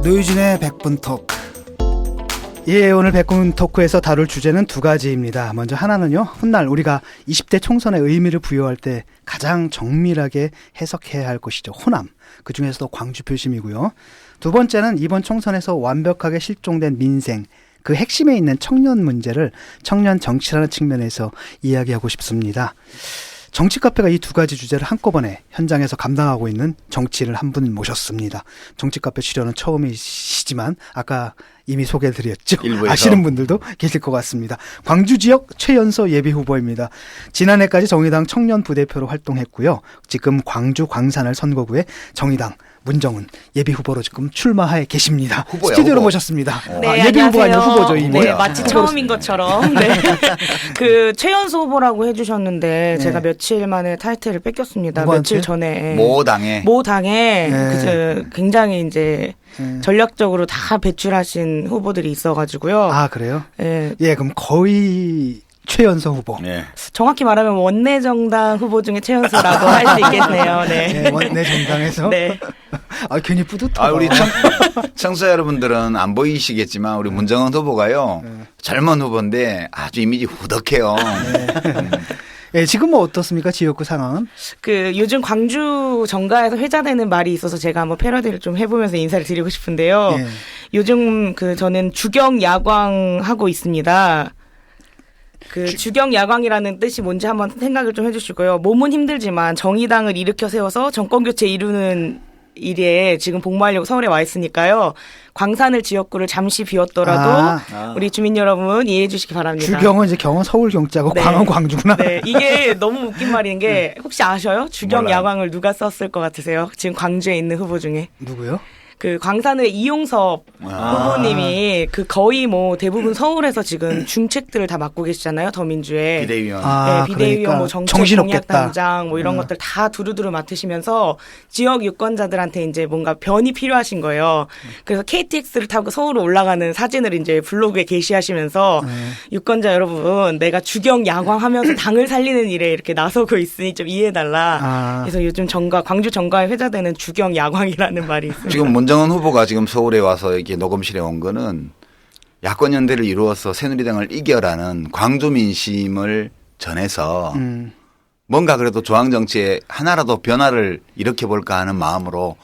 노유진의 100분 토크. 예, 오늘 100분 토크에서 다룰 주제는 두 가지입니다. 먼저 하나는요, 훗날 우리가 20대 총선의 의미를 부여할 때 가장 정밀하게 해석해야 할 것이죠. 호남. 그 중에서도 광주 표심이고요. 두 번째는 이번 총선에서 완벽하게 실종된 민생, 그 핵심에 있는 청년 문제를 청년 정치라는 측면에서 이야기하고 싶습니다. 정치 카페가 이 두 가지 주제를 한꺼번에 현장에서 감당하고 있는 정치인을 한 분 모셨습니다. 정치 카페 출연은 처음이시지만 아까 이미 소개해드렸죠. 일부에서. 아시는 분들도 계실 것 같습니다. 광주 지역 최연소 예비후보입니다. 지난해까지 정의당 청년 부대표로 활동했고요. 지금 광주 광산을 선거구에 정의당 문정훈 예비후보로 지금 출마해 계십니다. 후보야, 스튜디오로 후보. 모셨습니다. 네, 예비후보가 아니라 안녕하세요. 후보죠. 이미. 네, 마치 처음인 것처럼. 네. 그 최연소 후보라고 해주셨는데 네. 제가 며칠 만에 타이틀을 뺏겼습니다. 누구한테? 며칠 전에 모 당에 당에 네. 굉장히 이제 네. 전략적으로 다 배출하신 후보들이 있어가지고요. 아, 그래요? 예, 예, 그럼 거의 최연소 후보. 네. 정확히 말하면 원내정당 후보 중에 최연소라고 할 수 있겠네요. 네. 네, 원내 정당에서. 네. 아, 괜히 뿌듯하다. 우리 청취자 여러분들은 안 보이시겠지만 우리 문정은 후보가요. 젊은 후보인데 아주 이미지 후덕해요. 예, 지금 뭐 어떻습니까? 지역구 상황은? 그 요즘 광주 정가에서 회자되는 말이 있어서 제가 한번 패러디를 좀 해보면서 인사를 드리고 싶은데요. 예. 요즘 저는 주경 야광 하고 있습니다. 주경 야광이라는 뜻이 뭔지 한번 생각을 좀 해주시고요. 몸은 힘들지만 정의당을 일으켜 세워서 정권 교체 이루는 일에 지금 복무하려고 서울에 와 있으니까요. 광산을 지역구를 잠시 비웠더라도 우리 주민 여러분 이해해 주시기 바랍니다. 주경은 이제 경은 서울 경자고 네. 광은 광주구나. 네, 이게 너무 웃긴 말인 게 혹시 아셔요? 주경 몰라요. 야광을 누가 썼을 것 같으세요? 지금 광주에 있는 후보 중에. 누구요? 그 광산의 이용섭 후보님이 거의 뭐 대부분 서울에서 지금 중책들을 다 맡고 계시잖아요. 더민주에. 비대위원. 아, 네, 비대위원, 그러니까 뭐 정책 정신없겠다. 공약단장 뭐 이런 것들 다 두루두루 맡으시면서 지역 유권자들한테 이제 뭔가 변이 필요하신 거예요. 그래서 KTX를 타고 서울로 올라가는 사진을 이제 블로그에 게시하시면서 유권자 여러분, 내가 주경 야광하면서 당을 살리는 일에 이렇게 나서고 있으니 좀 이해해달라. 그래서 요즘 광주 정가에 회자되는 주경 야광이라는 말이 있습니다. 지금 문정은 후보가 지금 서울에 와서 이렇게 녹음실에 온 거는 야권 연대를 이루어서 새누리당을 이겨라는 광주 민심을 전해서 뭔가 그래도 중앙 정치에 하나라도 변화를 일으켜볼까 하는 마음으로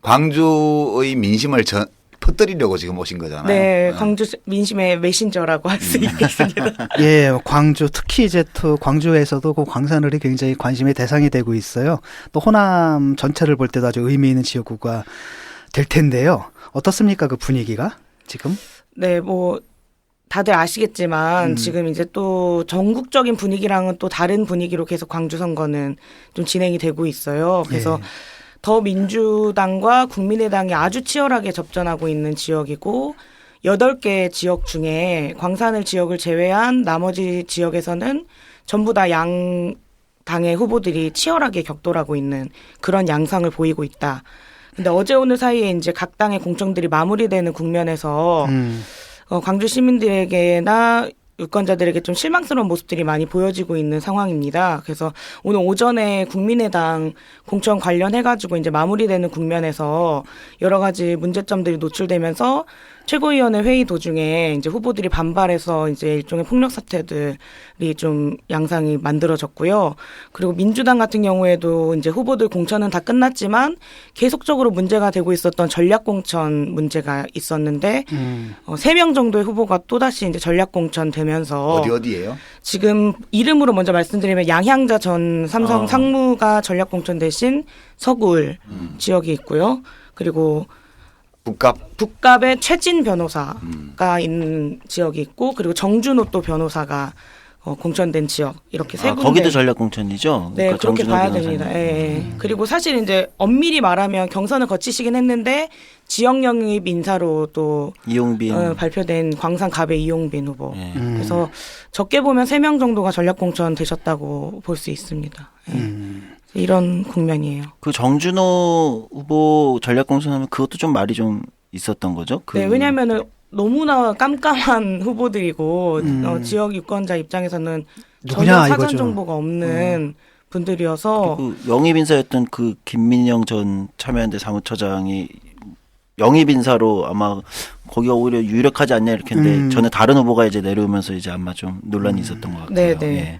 광주의 민심을 퍼뜨리려고 지금 오신 거잖아요. 네, 광주 민심의 메신저라고 할 수 있겠습니다. 예, 광주 특히 이제 또 광주에서도 그 광산을이 굉장히 관심의 대상이 되고 있어요. 또 호남 전체를 볼 때도 아주 의미 있는 지역구가 될 텐데요. 어떻습니까? 그 분위기가 지금? 네, 뭐 다들 아시겠지만 지금 이제 또 전국적인 분위기랑은 또 다른 분위기로 계속 광주 선거는 좀 진행이 되고 있어요. 그래서 예. 더민주당과 국민의당이 아주 치열하게 접전하고 있는 지역이고 8개 지역 중에 광산을 지역을 제외한 나머지 지역에서는 전부 다 양 당의 후보들이 치열하게 격돌하고 있는 그런 양상을 보이고 있다. 근데 어제 오늘 사이에 이제 각 당의 공천들이 마무리되는 국면에서 광주 시민들에게나 유권자들에게 좀 실망스러운 모습들이 많이 보여지고 있는 상황입니다. 그래서 오늘 오전에 국민의당 공천 관련해가지고 이제 마무리되는 국면에서 여러 가지 문제점들이 노출되면서 최고위원회 회의 도중에 이제 후보들이 반발해서 이제 일종의 폭력 사태들이 좀 양상이 만들어졌고요. 그리고 민주당 같은 경우에도 이제 후보들 공천은 다 끝났지만 계속적으로 문제가 되고 있었던 전략 공천 문제가 있었는데 3명 정도의 후보가 또다시 이제 전략 공천 되면서 어디예요? 지금 이름으로 먼저 말씀드리면 양향자 전 삼성 상무가 전략 공천 대신 서구을 지역이 있고요. 그리고 북갑의 최진 변호사가 있는 지역이 있고 그리고 정준호 또 변호사가 공천된 지역 이렇게 세 군데. 거기도 전략 공천이죠? 네, 그러니까 그렇게 봐야 정준호 됩니다. 변호사님. 예. 그리고 사실 이제 엄밀히 말하면 경선을 거치시긴 했는데 지역 영입 인사로 또 이용빈 발표된 광산갑의 이용빈 후보. 예. 그래서 적게 보면 3명 정도가 전략 공천 되셨다고 볼 수 있습니다. 예. 이런 국면이에요. 그 정준호 후보 전략 공천하면 그것도 좀 말이 좀 있었던 거죠? 네, 왜냐하면은 너무나 깜깜한 후보들이고 지역 유권자 입장에서는 누구냐, 전혀 사전 이거죠. 정보가 없는 분들이어서 그 영입 인사였던 그 김민영 전 참여연대 사무처장이 영입 인사로 아마 거기가 오히려 유력하지 않냐 이렇게 했는데 전에 다른 후보가 이제 내려오면서 이제 아마 좀 논란이 있었던 것 같고요. 네, 네. 예.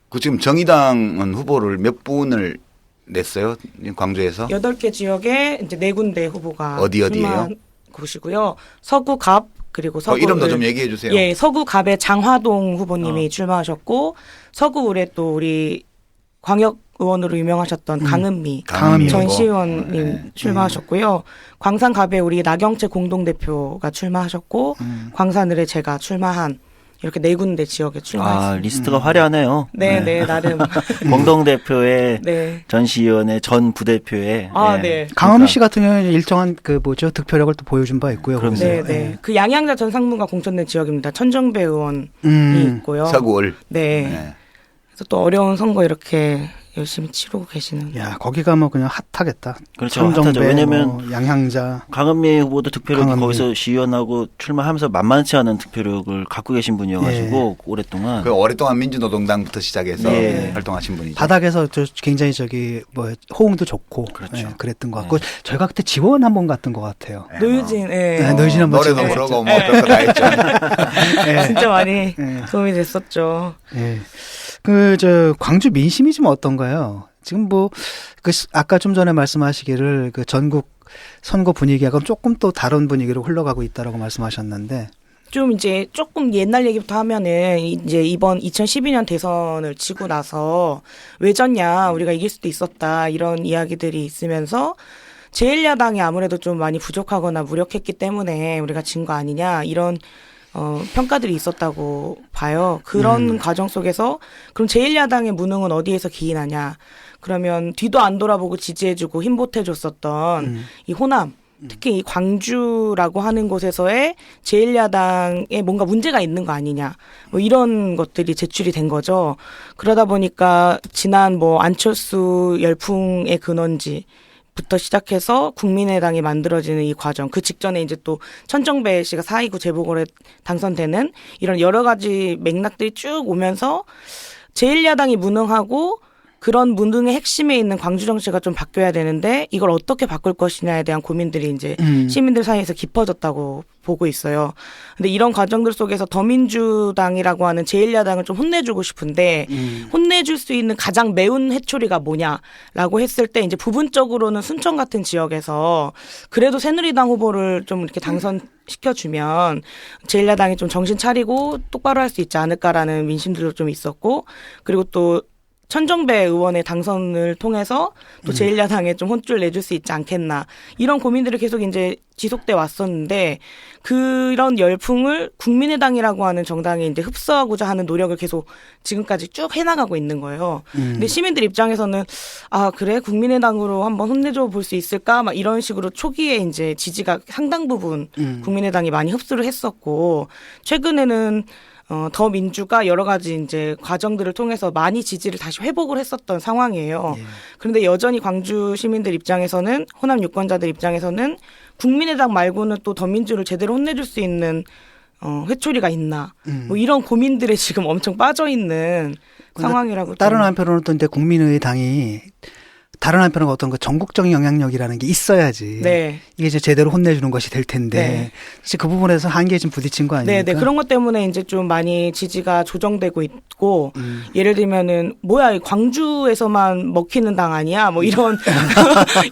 그 지금 정의당은 후보를 몇 분을 냈어요? 광주에서? 8개 지역에 이제 4군데 후보가 어디예요? 출마한 곳이고요. 서구갑 그리고 서구 이름도 좀 얘기해 주세요. 예, 서구갑의 장화동 후보님이 출마하셨고 서구울에 또 우리 광역 의원으로 유명하셨던 강은미 강은미 전 후보. 시의원님 네. 출마하셨고요. 광산갑에 우리 나경채 공동대표가 출마하셨고 광산을에 제가 출마한 이렇게 4군데 지역에 출마했습니다. 아 리스트가 화려하네요. 네, 나름. 공동대표의 네. 전 시의원의 전 부대표의 아, 예. 네. 강은미 씨 같은 경우에는 일정한 그 뭐죠 득표력을 또 보여준 바 있고요. 그럼요. 그래서. 네, 네. 그 양양자 전 상무가 공천된 지역입니다. 천정배 의원이 있고요. 서구을. 네. 네. 그래서 또 어려운 선거 이렇게 열심히 치르고 계시는. 야 거기가 뭐 그냥 핫하겠다. 그렇죠. 천정배, 핫하죠. 왜냐면 뭐 양향자. 강은미 후보도 득표력이 강은미. 거기서 시의원하고 출마하면서 만만치 않은 득표력을 갖고 계신 분이어가지고 오랫동안 그 오랫동안 민주노동당부터 시작해서 네. 활동하신 분이죠. 바닥에서 굉장히 저기 뭐 호응도 좋고 그렇죠. 예, 그랬던 것 같고 저희가 그때 지원 한번 갔던 것 같아요. 네, 노유진, 예. 네, 노유진 한번 노래도 찍었죠. 부르고 뭐 별거 다 했죠. 예. 진짜 많이 예. 도움이 됐었죠. 예. 그 저 광주 민심이 좀 어떤가요? 지금 뭐 그 아까 좀 전에 말씀하시기를 그 전국 선거 분위기하고 조금 또 다른 분위기로 흘러가고 있다라고 말씀하셨는데. 좀 이제 조금 옛날 얘기부터 하면은 이제 이번 2012년 대선을 치고 나서 왜 졌냐 우리가 이길 수도 있었다 이런 이야기들이 있으면서 제1야당이 아무래도 좀 많이 부족하거나 무력했기 때문에 우리가 진 거 아니냐 이런 평가들이 있었다고 봐요. 그런 과정 속에서 그럼 제1야당의 무능은 어디에서 기인하냐. 그러면 뒤도 안 돌아보고 지지해주고 힘보태줬었던 이 호남 특히 이 광주라고 하는 곳에서의 제1야당에 뭔가 문제가 있는 거 아니냐. 뭐 이런 것들이 제출이 된 거죠. 그러다 보니까 지난 뭐 안철수 열풍의 근원지 부터 시작해서 국민의당이 만들어지는 이 과정 그 직전에 이제 또 천정배 씨가 4.29 재보궐에 당선되는 이런 여러 가지 맥락들이 쭉 오면서 제1야당이 무능하고 그런 무능의 핵심에 있는 광주 정치가 좀 바뀌어야 되는데 이걸 어떻게 바꿀 것이냐에 대한 고민들이 이제 시민들 사이에서 깊어졌다고 보고 있어요. 근데 이런 과정들 속에서 더민주당이라고 하는 제1야당을 좀 혼내주고 싶은데 혼내줄 수 있는 가장 매운 해초리가 뭐냐라고 했을 때 이제 부분적으로는 순천 같은 지역에서 그래도 새누리당 후보를 좀 이렇게 당선시켜주면 제1야당이 좀 정신 차리고 똑바로 할 수 있지 않을까라는 민심들도 좀 있었고 그리고 또 천정배 의원의 당선을 통해서 또 제1야당에 좀 혼쭐 내줄 수 있지 않겠나. 이런 고민들이 계속 이제 지속돼 왔었는데 그런 열풍을 국민의당이라고 하는 정당이 이제 흡수하고자 하는 노력을 계속 지금까지 쭉 해나가고 있는 거예요. 근데 시민들 입장에서는 아, 그래? 국민의당으로 한번 혼내줘 볼 수 있을까? 막 이런 식으로 초기에 이제 지지가 상당 부분 국민의당이 많이 흡수를 했었고 최근에는 더 민주가 여러 가지 이제 과정들을 통해서 많이 지지를 다시 회복을 했었던 상황이에요. 예. 그런데 그런데 여전히 광주 시민들 입장에서는 호남 유권자들 입장에서는 국민의당 말고는 또 더 민주를 제대로 혼내줄 수 있는 회초리가 있나. 뭐 이런 고민들에 지금 엄청 빠져 있는 상황이라고. 다른 좀. 한편으로는 또 이제 국민의당이 다른 한편은 어떤 그 전국적인 영향력이라는 게 있어야지. 네. 이게 이제 제대로 혼내주는 것이 될 텐데. 네. 사실 그 부분에서 한계에 좀 부딪힌 거 아닙니까? 네, 그런 것 때문에 이제 좀 많이 지지가 조정되고 있고, 예를 들면은, 뭐야, 광주에서만 먹히는 당 아니야? 뭐 이런,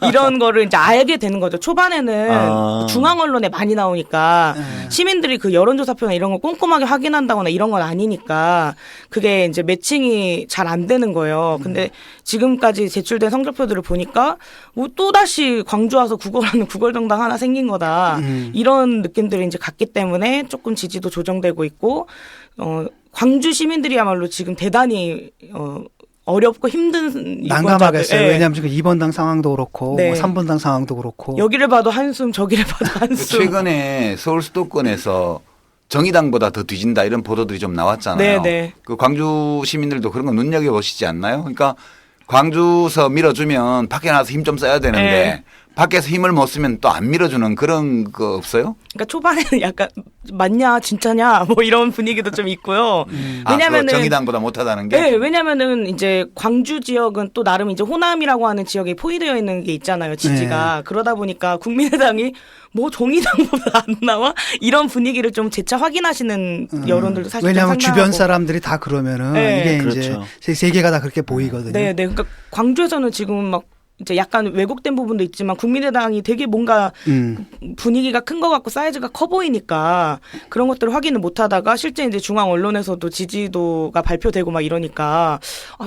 이런 거를 이제 알게 되는 거죠. 초반에는 중앙 언론에 많이 나오니까, 시민들이 그 여론조사표나 이런 거 꼼꼼하게 확인한다거나 이런 건 아니니까, 그게 이제 매칭이 잘 안 되는 거예요. 근데 지금까지 제출된 성적표들을 보니까, 뭐 또다시 광주 와서 구걸하는 구걸정당 하나 생긴 거다. 이런 느낌들을 이제 갖기 때문에 조금 지지도 조정되고 있고, 광주 시민들이야말로 지금 대단히, 어렵고 힘든 난감하겠어요. 예. 왜냐하면 지금 2번당 상황도 그렇고 네. 뭐 3번당 상황도 그렇고. 여기를 봐도 한숨 저기를 봐도 한숨. 최근에 서울 수도권에서 정의당보다 더 뒤진다 이런 보도들이 좀 나왔잖아요. 네. 그 광주 시민들도 그런 거 눈여겨보시지 않나요? 그러니까 광주서 밀어주면 밖에 나가서 힘 좀 써야 되는데 네. 밖에서 힘을 못 쓰면 또 안 밀어주는 그런 거 없어요? 그러니까 초반에는 약간 맞냐 진짜냐 뭐 이런 분위기도 좀 있고요. 왜냐면은 그 정의당보다 못하다는 게. 네, 왜냐면은 이제 광주 지역은 또 나름 이제 호남이라고 하는 지역에 포위되어 있는 게 있잖아요, 지지가. 그러다 보니까 국민의당이 뭐 정의당보다 안 나와? 이런 분위기를 좀 재차 확인하시는 여론들도 사실 왜냐하면 좀 상당하고. 주변 사람들이 다 그러면은 네. 이게 그렇죠. 이제 세계가 다 그렇게 보이거든요. 네, 네. 그러니까 광주에서는 지금 막 이제 약간 왜곡된 부분도 있지만 국민의당이 되게 뭔가 분위기가 큰 것 같고 사이즈가 커 보이니까 그런 것들을 확인을 못 하다가 실제 이제 중앙 언론에서도 지지도가 발표되고 막 이러니까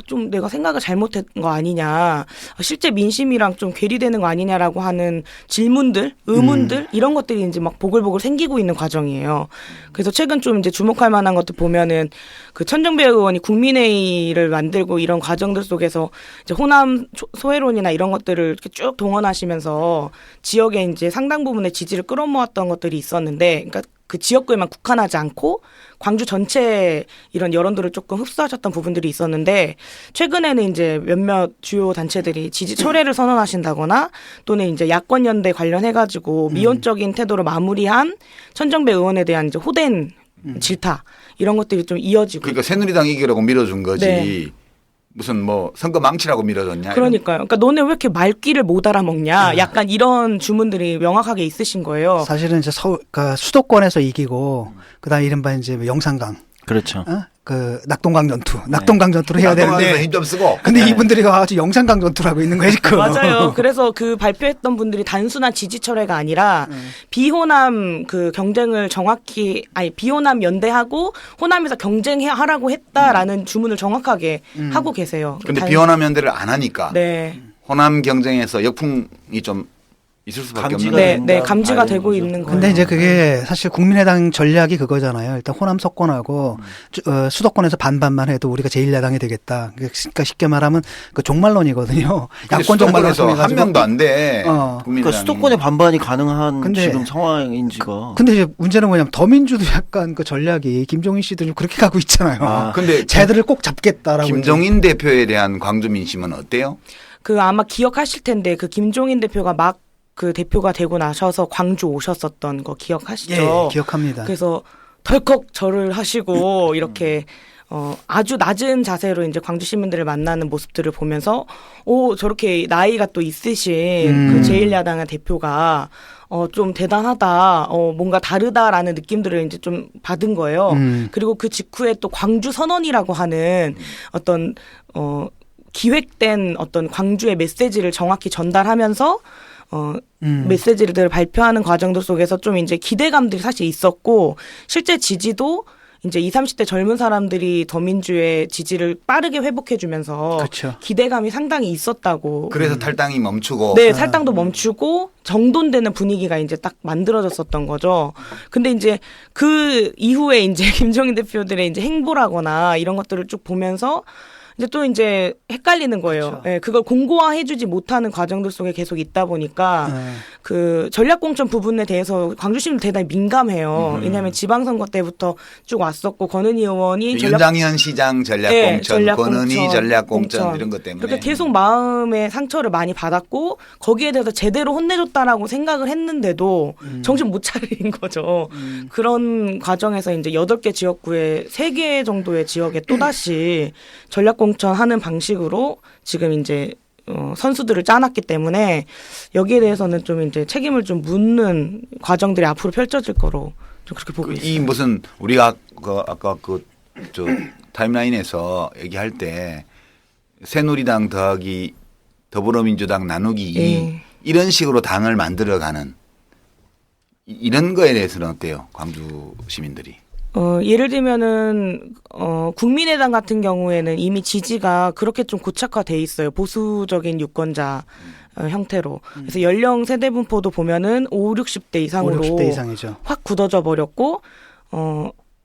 좀 내가 생각을 잘못한 거 아니냐. 실제 민심이랑 좀 괴리되는 거 아니냐라고 하는 질문들, 의문들 이런 것들이 이제 막 보글보글 생기고 있는 과정이에요. 그래서 최근 좀 이제 주목할 만한 것들 보면은 그 천정배 의원이 국민회의를 만들고 이런 과정들 속에서 이제 호남 소외론이나 이런 것들을 이렇게 쭉 동원하시면서 지역에 이제 상당 부분의 지지를 끌어모았던 것들이 있었는데, 그러니까 그 지역구에만 국한하지 않고 광주 전체 이런 여론들을 조금 흡수하셨던 부분들이 있었는데, 최근에는 이제 몇몇 주요 단체들이 지지 철회를 선언하신다거나 또는 이제 야권 연대 관련해가지고 미온적인 태도로 마무리한 천정배 의원에 대한 이제 호된 질타 이런 것들이 좀 이어지고. 그러니까 새누리당 이기라고 밀어준 거지. 네. 무슨 뭐 선거 망치라고 밀어줬냐. 그러니까요. 그러니까 너네 왜 이렇게 말귀를 못 알아먹냐. 약간 이런 주문들이 명확하게 있으신 거예요. 사실은 이제 그러니까 수도권에서 이기고 그다음 이른바 이제 영산강, 그렇죠. 그 낙동강 전투, 낙동강 전투를 해야 되는데 힘좀 쓰고. 근데 이분들이 와가지고 영산강 전투를 하고 있는 거예요 지금. 맞아요. 그래서 그 발표했던 분들이 단순한 지지 철회가 아니라 비호남 그 경쟁을 정확히 비호남 연대하고 호남에서 경쟁하라고 했다라는 주문을 정확하게 하고 계세요. 근데 비호남 연대를 안 하니까 네. 호남 경쟁에서 역풍이 좀 있을 수밖에 감지가 없는. 네, 된다. 네, 감지가 되고 거죠. 있는 거예요. 근데 이제 그게 사실 국민의당 전략이 그거잖아요. 일단 호남 석권하고 수도권에서 반반만 해도 우리가 제1야당이 되겠다. 그러니까 쉽게 말하면 그 종말론이거든요. 야권 종말론 수도권에서 한 명도 안 돼. 그러니까 수도권의 반반이 가능한 근데- 지금 상황인지가. 근데 이제 문제는 뭐냐면 더민주도 약간 그 전략이 김종인 씨도 좀 그렇게 가고 있잖아요. 근데 쟤들을 꼭 잡겠다라고. 김종인 대표에 대한 광주 민심은 어때요? 그 아마 기억하실 텐데 그 김종인 대표가 막 그 대표가 되고 나셔서 광주 오셨었던 거 기억하시죠? 예, 기억합니다. 그래서 덜컥 절을 하시고 이렇게 아주 낮은 자세로 이제 광주 시민들을 만나는 모습들을 보면서 저렇게 나이가 또 있으신 그 제1야당의 대표가 좀 대단하다, 뭔가 다르다라는 느낌들을 이제 좀 받은 거예요. 그리고 그 직후에 또 광주 선언이라고 하는 어떤 기획된 어떤 광주의 메시지를 정확히 전달하면서 메시지를 발표하는 과정들 속에서 좀 이제 기대감들이 사실 있었고, 실제 지지도 이제 20, 30대 젊은 사람들이 더민주의 지지를 빠르게 회복해주면서 그렇죠. 기대감이 상당히 있었다고. 그래서 탈당이 멈추고. 네, 탈당도 멈추고 정돈되는 분위기가 이제 딱 만들어졌었던 거죠. 근데 이제 그 이후에 이제 김종인 대표들의 이제 행보라거나 이런 것들을 쭉 보면서 이제 또 이제 헷갈리는 거예요. 그렇죠. 예, 그걸 공고화해주지 못하는 과정들 속에 계속 있다 보니까 그 전략공천 부분에 대해서 광주 시민들 대단히 민감해요. 왜냐하면 지방선거 때부터 쭉 왔었고 권은희 의원이 윤장현 시장 전략공천, 네, 권은희 전략공천 이런 것 때문에. 그렇게 계속 마음의 상처를 많이 받았고 거기에 대해서 제대로 혼내줬다라고 생각을 했는데도 정신 못 차린 거죠. 그런 과정에서 이제 8개 지역구에 3개 정도의 지역에 또다시 전략공천하는 방식으로 지금 이제 선수들을 짜놨기 때문에 여기에 대해서는 좀 이제 책임을 좀 묻는 과정들이 앞으로 펼쳐질 거로 좀 그렇게 보고 있습니다. 이 무슨 우리가 아까 저 타임라인에서 얘기할 때 새누리당 더하기 더불어민주당 나누기 예. 이런 식으로 당을 만들어가는 이런 거에 대해서는 어때요? 광주 시민들이. 예를 들면은 국민의당 같은 경우에는 이미 지지가 그렇게 좀 고착화돼 있어요. 보수적인 유권자 형태로. 그래서 연령 세대 분포도 보면은 5, 60대 이상으로 60대 이상이죠. 확 굳어져 버렸고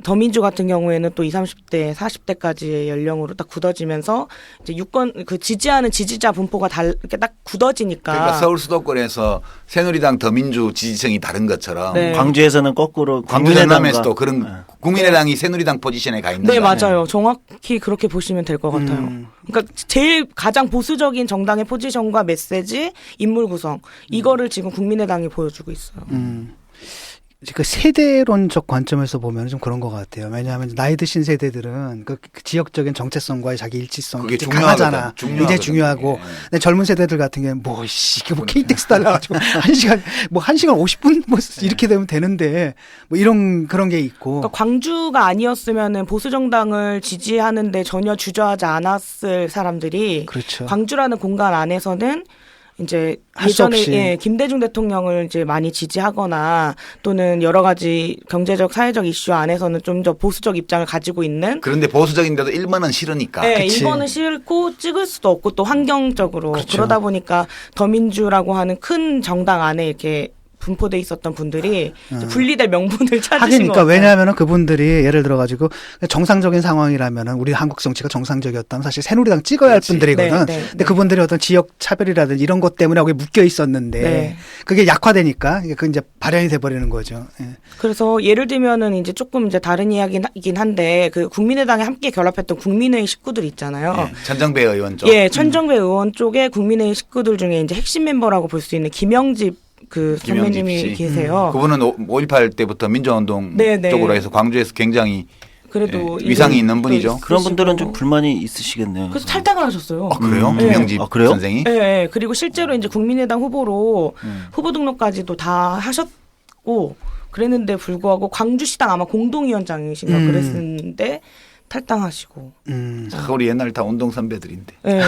더민주 같은 경우에는 또 20, 30대, 40대까지의 연령으로 딱 굳어지면서 이제 그 지지하는 지지자 분포가 이렇게 딱 굳어지니까. 그러니까 서울 수도권에서 새누리당 더민주 지지층이 다른 것처럼 네. 광주에서는 거꾸로 광주 국민의당과- 전남에서도 그런 국민의당이 새누리당 포지션에 가 있는 네, 거 아니에요? 맞아요. 정확히 그렇게 보시면 될 것 같아요. 그러니까 제일 가장 보수적인 정당의 포지션과 메시지, 인물 구성 이거를 지금 국민의당이 보여주고 있어요. 그 세대론적 관점에서 보면 좀 그런 것 같아요. 왜냐하면 나이 드신 세대들은 그 지역적인 정체성과의 자기 일치성이 그게 이제 강하잖아. 중요하거든. 굉장히 중요하고. 예. 근데 젊은 세대들 같은 경우는 이게 KTX 달라가지고 1시간 50분 이렇게 되면 되는데 뭐 이런 그런 게 있고. 그러니까 광주가 아니었으면은 보수 정당을 지지하는데 전혀 주저하지 않았을 사람들이 그렇죠. 광주라는 공간 안에서는 이제 할수 없이. 예전에 김대중 대통령을 이제 많이 지지하거나 또는 여러 가지 경제적 사회적 이슈 안에서는 좀 더 보수적 입장을 가지고 있는 그런데 보수적인데도 1번은 싫으니까. 네, 그치. 1번은 싫고 찍을 수도 없고 또 환경적으로 그렇죠. 그러다 보니까 더민주라고 하는 큰 정당 안에 이렇게 분포돼 있었던 분들이 이제 분리될 명분을 찾으신 하긴 것 그러니까 같아요. 왜냐하면은 그분들이 예를 들어 가지고 정상적인 상황이라면은 우리 한국 정치가 정상적이었다면 사실 새누리당 찍어야 할 그렇지. 분들이거든. 네, 네, 근데 네. 그분들이 어떤 지역 차별이라든지 이런 것 때문에 거기 묶여 있었는데 네. 그게 약화되니까 그 이제 발현이 돼 버리는 거죠. 예. 그래서 예를 들면은 이제 조금 이제 다른 이야기긴 한데 그 국민의당에 함께 결합했던 국민의 식구들 있잖아요. 예. 천정배 의원 쪽. 예, 천정배 의원 쪽에 국민의 식구들 중에 이제 핵심 멤버라고 볼 수 있는 김영집 그 김영집 선배님이 씨. 계세요. 그분은 5.18 때부터 민주화운동 네, 네. 쪽으로 해서 광주에서 굉장히 그래도 예, 위상이 있는 또 분이죠. 그런 분들은 있으시고. 좀 불만이 있으시겠네요. 그래서 탈당을 하셨어요. 아, 그래요? 네. 김영집 아, 그래요? 선생이? 예, 예. 그리고 실제로 이제 국민의당 후보로 후보 등록까지도 다 하셨고 그랬는데 불구하고 광주시당 아마 공동위원장이신가 그랬는데 탈당하시고. 우리 옛날 다 운동 선배들인데. 예.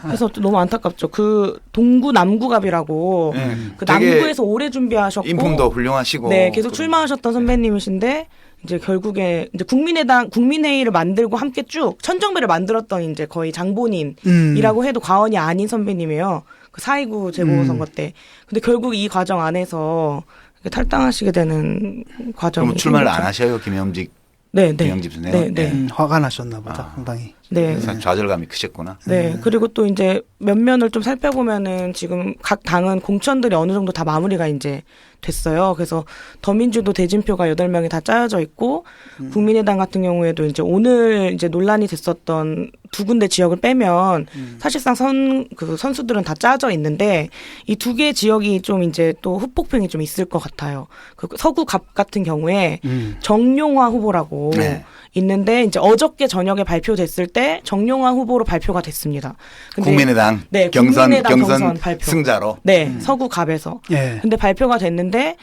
그래서 또 너무 안타깝죠. 그 동구 남구갑이라고 예. 그 되게 남구에서 오래 준비하셨고 인품도 훌륭하시고. 네, 계속 출마하셨던 선배님이신데 이제 결국에 이제 국민회의를 만들고 함께 쭉 천정배를 만들었던 이제 거의 장본인이라고 해도 과언이 아닌 선배님이에요. 그 4.29 재보궐선거 때. 근데 결국 이 과정 안에서 이렇게 탈당하시게 되는 과정이. 그럼 출마를 안 생겼죠. 하셔요, 김영집? 네, 네. 김영집 선생은? 네, 네. 화가 나셨나 보다 상당히. 네. 좌절감이 크셨구나. 네. 그리고 또 이제 면면을 좀 살펴보면은 지금 각 당은 공천들이 어느 정도 다 마무리가 이제 됐어요. 그래서 더민주도 대진표가 8명이 다 짜여져 있고 국민의당 같은 경우에도 이제 오늘 이제 논란이 됐었던 두 군데 지역을 빼면 사실상 선수들은 다 짜져 있는데 이 두 개 지역이 좀 이제 또 후폭풍이 좀 있을 것 같아요. 그 서구갑 같은 경우에 정용화 후보라고 네. 있는데 이제 어저께 저녁에 발표됐을 때 정용화 후보로 발표가 됐습니다. 근데 국민의당 네, 경선 경선 발표. 승자로. 네, 서구갑에서. 예. 근데 발표가 됐는데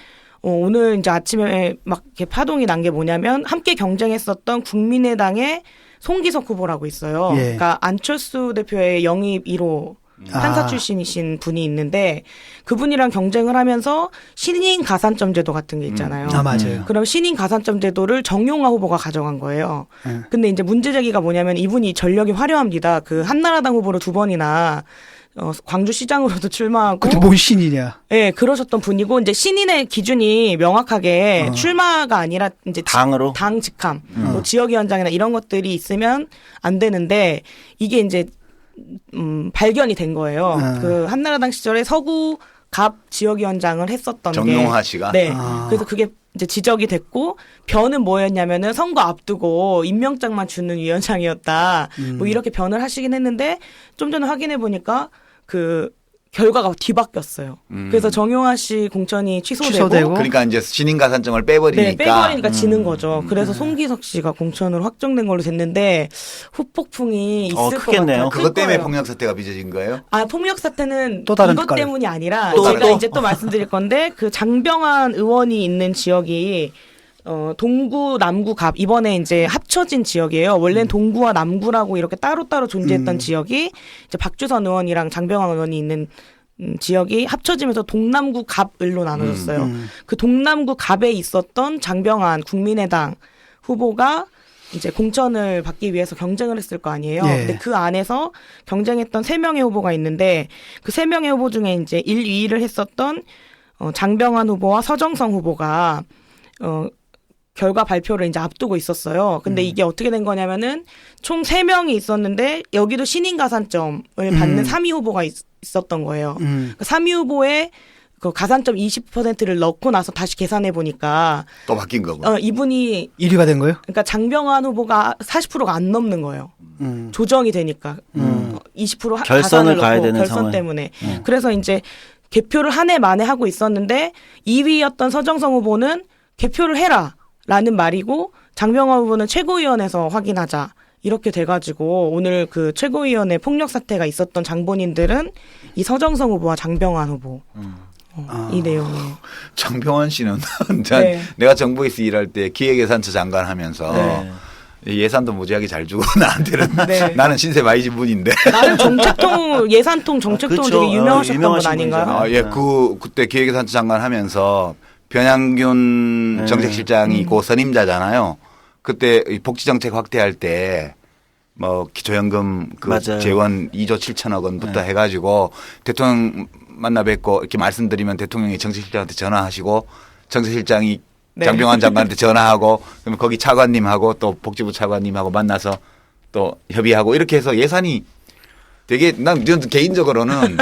오늘 이제 아침에 막 이렇게 파동이 난 게 뭐냐면 함께 경쟁했었던 국민의당의 송기석 후보라고 있어요. 예. 그러니까 안철수 대표의 영입 1호 판사 아. 출신이신 분이 있는데 그분이랑 경쟁을 하면서 신인 가산점 제도 같은 게 있잖아요. 아 맞아요. 그럼 신인 가산점 제도를 정용화 후보가 가져간 거예요. 근데 이제 문제 제기가 뭐냐면 이분이 전력이 화려합니다. 그 한나라당 후보로 2번이나 광주시장으로도 출마하고. 근데 뭔 신이냐? 네, 그러셨던 분이고 이제 신인의 기준이 명확하게 출마가 아니라 이제 당으로? 당 직함, 뭐 지역위원장이나 이런 것들이 있으면 안 되는데 이게 이제 발견이 된 거예요. 그 한나라당 시절에 서구갑 지역위원장을 했었던 정용화 게 씨가? 네. 아. 그래서 그게 이제 지적이 됐고 변은 뭐였냐면은 선거 앞두고 임명장만 주는 위원장이었다. 뭐 이렇게 변을 하시긴 했는데 좀 전에 확인해 보니까 그 결과가 뒤바뀌었어요. 그래서 정용화 씨 공천이 취소되고 그러니까 이제 신인 가산점을 빼버리니까. 네, 빼버리니까 지는 거죠. 그래서 송기석 씨가 공천으로 확정된 걸로 됐는데 후폭풍이 있을 것 크겠네요. 같아요. 그것 클 때문에 거예요. 폭력 사태가 빚어진 거예요? 아, 폭력 사태는 또 다른 이것 깔. 때문이 아니라 또 제가 다른- 이제 또 말씀드릴 건데 그 장병환 의원이 있는 지역이 동구, 남구, 갑 이번에 이제 합쳐진 지역이에요. 원래는 동구와 남구라고 이렇게 따로따로 존재했던 지역이 이제 박주선 의원이랑 장병환 의원이 있는 지역이 합쳐지면서 동남구 갑을로 나눠졌어요. 그 동남구 갑에 있었던 장병환 국민의당 후보가 이제 공천을 받기 위해서 경쟁을 했을 거 아니에요. 예. 근데 그 안에서 경쟁했던 3명의 후보가 있는데 그 3명의 후보 중에 이제 1, 2위를 했었던 장병환 후보와 서정성 후보가 결과 발표를 이제 앞두고 있었어요. 근데 이게 어떻게 된 거냐면은 총 3명이 있었는데 여기도 신인 가산점을 받는 3위 후보가 있었던 거예요. 그 3위 후보의 그 가산점 20%를 넣고 나서 다시 계산해 보니까 또 바뀐 거고. 이분이 1위가 된 거예요? 그러니까 장병환 후보가 40%가 안 넘는 거예요. 조정이 되니까 20% 결선을 가산을 가야 넣고 되는 결선 상황. 때문에 그래서 이제 개표를 한 해 만에 하고 있었는데 2위였던 서정성 후보는 개표를 해라라는 말이고 장병환 후보는 최고위원회에서 확인하자 이렇게 돼가지고 오늘 그 최고위원회 폭력 사태가 있었던 장본인들은 이 서정성 후보와 장병환 후보 이 내용이에요. 장병환 씨는 네. 내가 정부에서 일할 때 기획예산처 장관 하면서 네. 예산도 무지하게 잘 주고 나한테는 네. 나는 신세 많이 진 분인데. 나는 정책통 예산통 정책통 그쵸. 되게 유명하셨던 분 유명하신 아닌가요? 분이잖아요. 예, 그때 기획예산처 장관 하면서 변양균 네. 정책실장이 그 선임자잖아요. 그때 이 복지정책 확대할 때 뭐 기초연금 그 맞아요. 재원 2조 7천억 원부터 해가지고 대통령 만나 뵙고 이렇게 말씀드리면 대통령이 정책실장한테 전화하시고 정책실장이 네. 장병환 장관한테 전화하고 그러면 거기 차관님하고 또 복지부 차관님하고 만나서 또 협의하고 이렇게 해서 예산이 되게 난 개인적으로는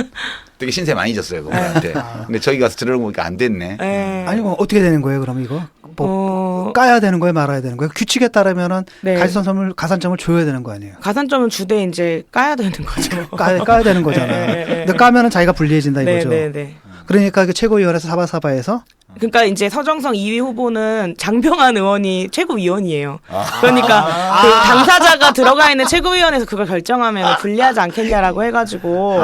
되게 신세 많이 졌어요 그분한테. 근데 저기 가서 들어보니까 안 됐네. 네. 아니 뭐 어떻게 되는 거예요? 그럼 이거 뭐 어, 까야 되는 거예요, 말아야 되는 거예요? 규칙에 따르면은 네. 가산점을 줘야 되는 거 아니에요? 가산점은 주되 이제 까야 되는 거죠. 까야 되는 거잖아요. 네. 근데 까면은 자기가 불리해진다 이거죠. 네. 그러니까 그 최고위원회에서 사바사바에서 그러니까 이제 서정성 2위 후보는 장병환 의원이 최고위원이에요. 그러니까 그 당사자가 들어가 있는 최고위원회에서 그걸 결정하면 불리하지 않겠냐라고 해가지고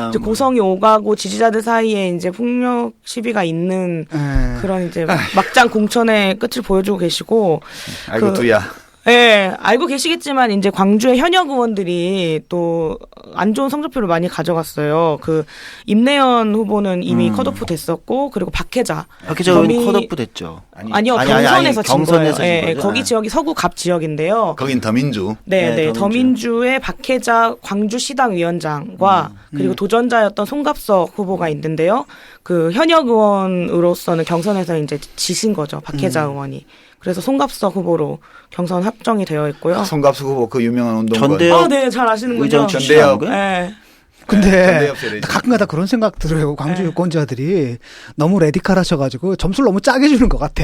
이제 고성이 오가고 지지자들 사이에 이제 폭력 시비가 있는 예. 그런 이제 막장 공천의 끝을 보여주고 계시고 아이고 그- 두야. 예, 알고 계시겠지만 이제 광주의 현역 의원들이 또 안 좋은 성적표를 많이 가져갔어요. 그 임내연 후보는 이미 컷오프 됐었고 그리고 박혜자 박혜자 의원이 컷오프 됐죠. 아니요 아니, 경선에서 진 경선에서 거예요. 진 예, 거죠? 거기 네. 지역이 서구 갑 지역인데요. 거긴 더민주. 네, 네, 더민주의 박혜자 광주시당 위원장과 그리고 도전자였던 송갑석 후보가 있는데요. 그 현역 의원으로서는 경선에서 이제 지신 거죠. 박혜자 의원이. 그래서 송갑석 후보로 경선 합정이 되어 있고요. 송갑수 후보 그 유명한 운동권. 전대협 네, 잘 아시는군요. 의장 전대협. 출신이라고요? 네. 근데 전대협 세대. 가끔가다 그런 생각 들어요. 광주 네. 유권자들이 너무 레디칼하셔가지고 점수를 너무 짜게 주는 것 같아.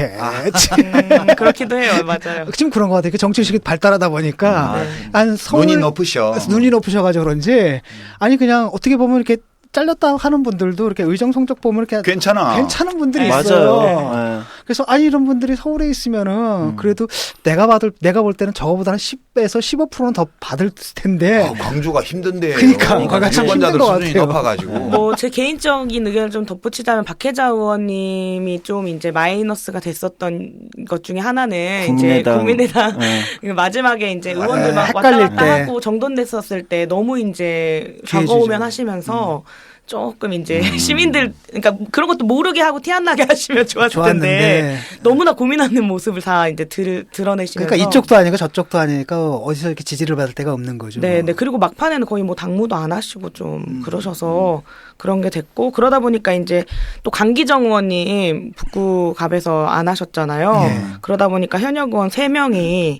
그렇기도 해요. 맞아요. 지금 그런 것 같아요. 그 정치의식이 발달하다 보니까 한 서울 눈이 높으셔. 눈이 높으셔가지고 그런지 아니 그냥 어떻게 보면 이렇게 잘렸다 하는 분들도 이렇게 의정 성적 보면 이렇게 괜찮아. 괜찮은 분들이 네. 있어요. 맞아요. 그래서 아니 이런 분들이 서울에 있으면은 그래도 내가 볼 때는 저거보다는 10에서 15%는 더 받을 텐데. 광주가 힘든데. 그러니까, 거기가 참 유권자들 힘든 것 수준이 같아요. 높아가지고. 뭐 제 개인적인 의견을 좀 덧붙이자면 박혜자 의원님이 좀 이제 마이너스가 됐었던 것 중에 하나는 이제 국민의당 네. 마지막에 이제 의원들만 왔다 헷갈릴 갔다 때. 하고 정돈됐었을 때 너무 이제 피해 좌거우면 주죠. 하시면서 조금 이제 시민들 그러니까 그런 것도 모르게 하고 티 안 나게 하시면 좋았을 텐데 너무나 고민하는 모습을 다 이제 드러내시면서 그러니까 이쪽도 아니고 저쪽도 아니니까 어디서 이렇게 지지를 받을 데가 없는 거죠. 네. 그리고 막판에는 거의 뭐 당무도 안 하시고 좀 그러셔서 그런 게 됐고 그러다 보니까 이제 또 강기정 의원님 북구갑에서 안 하셨잖아요. 네. 그러다 보니까 현역 의원 3명이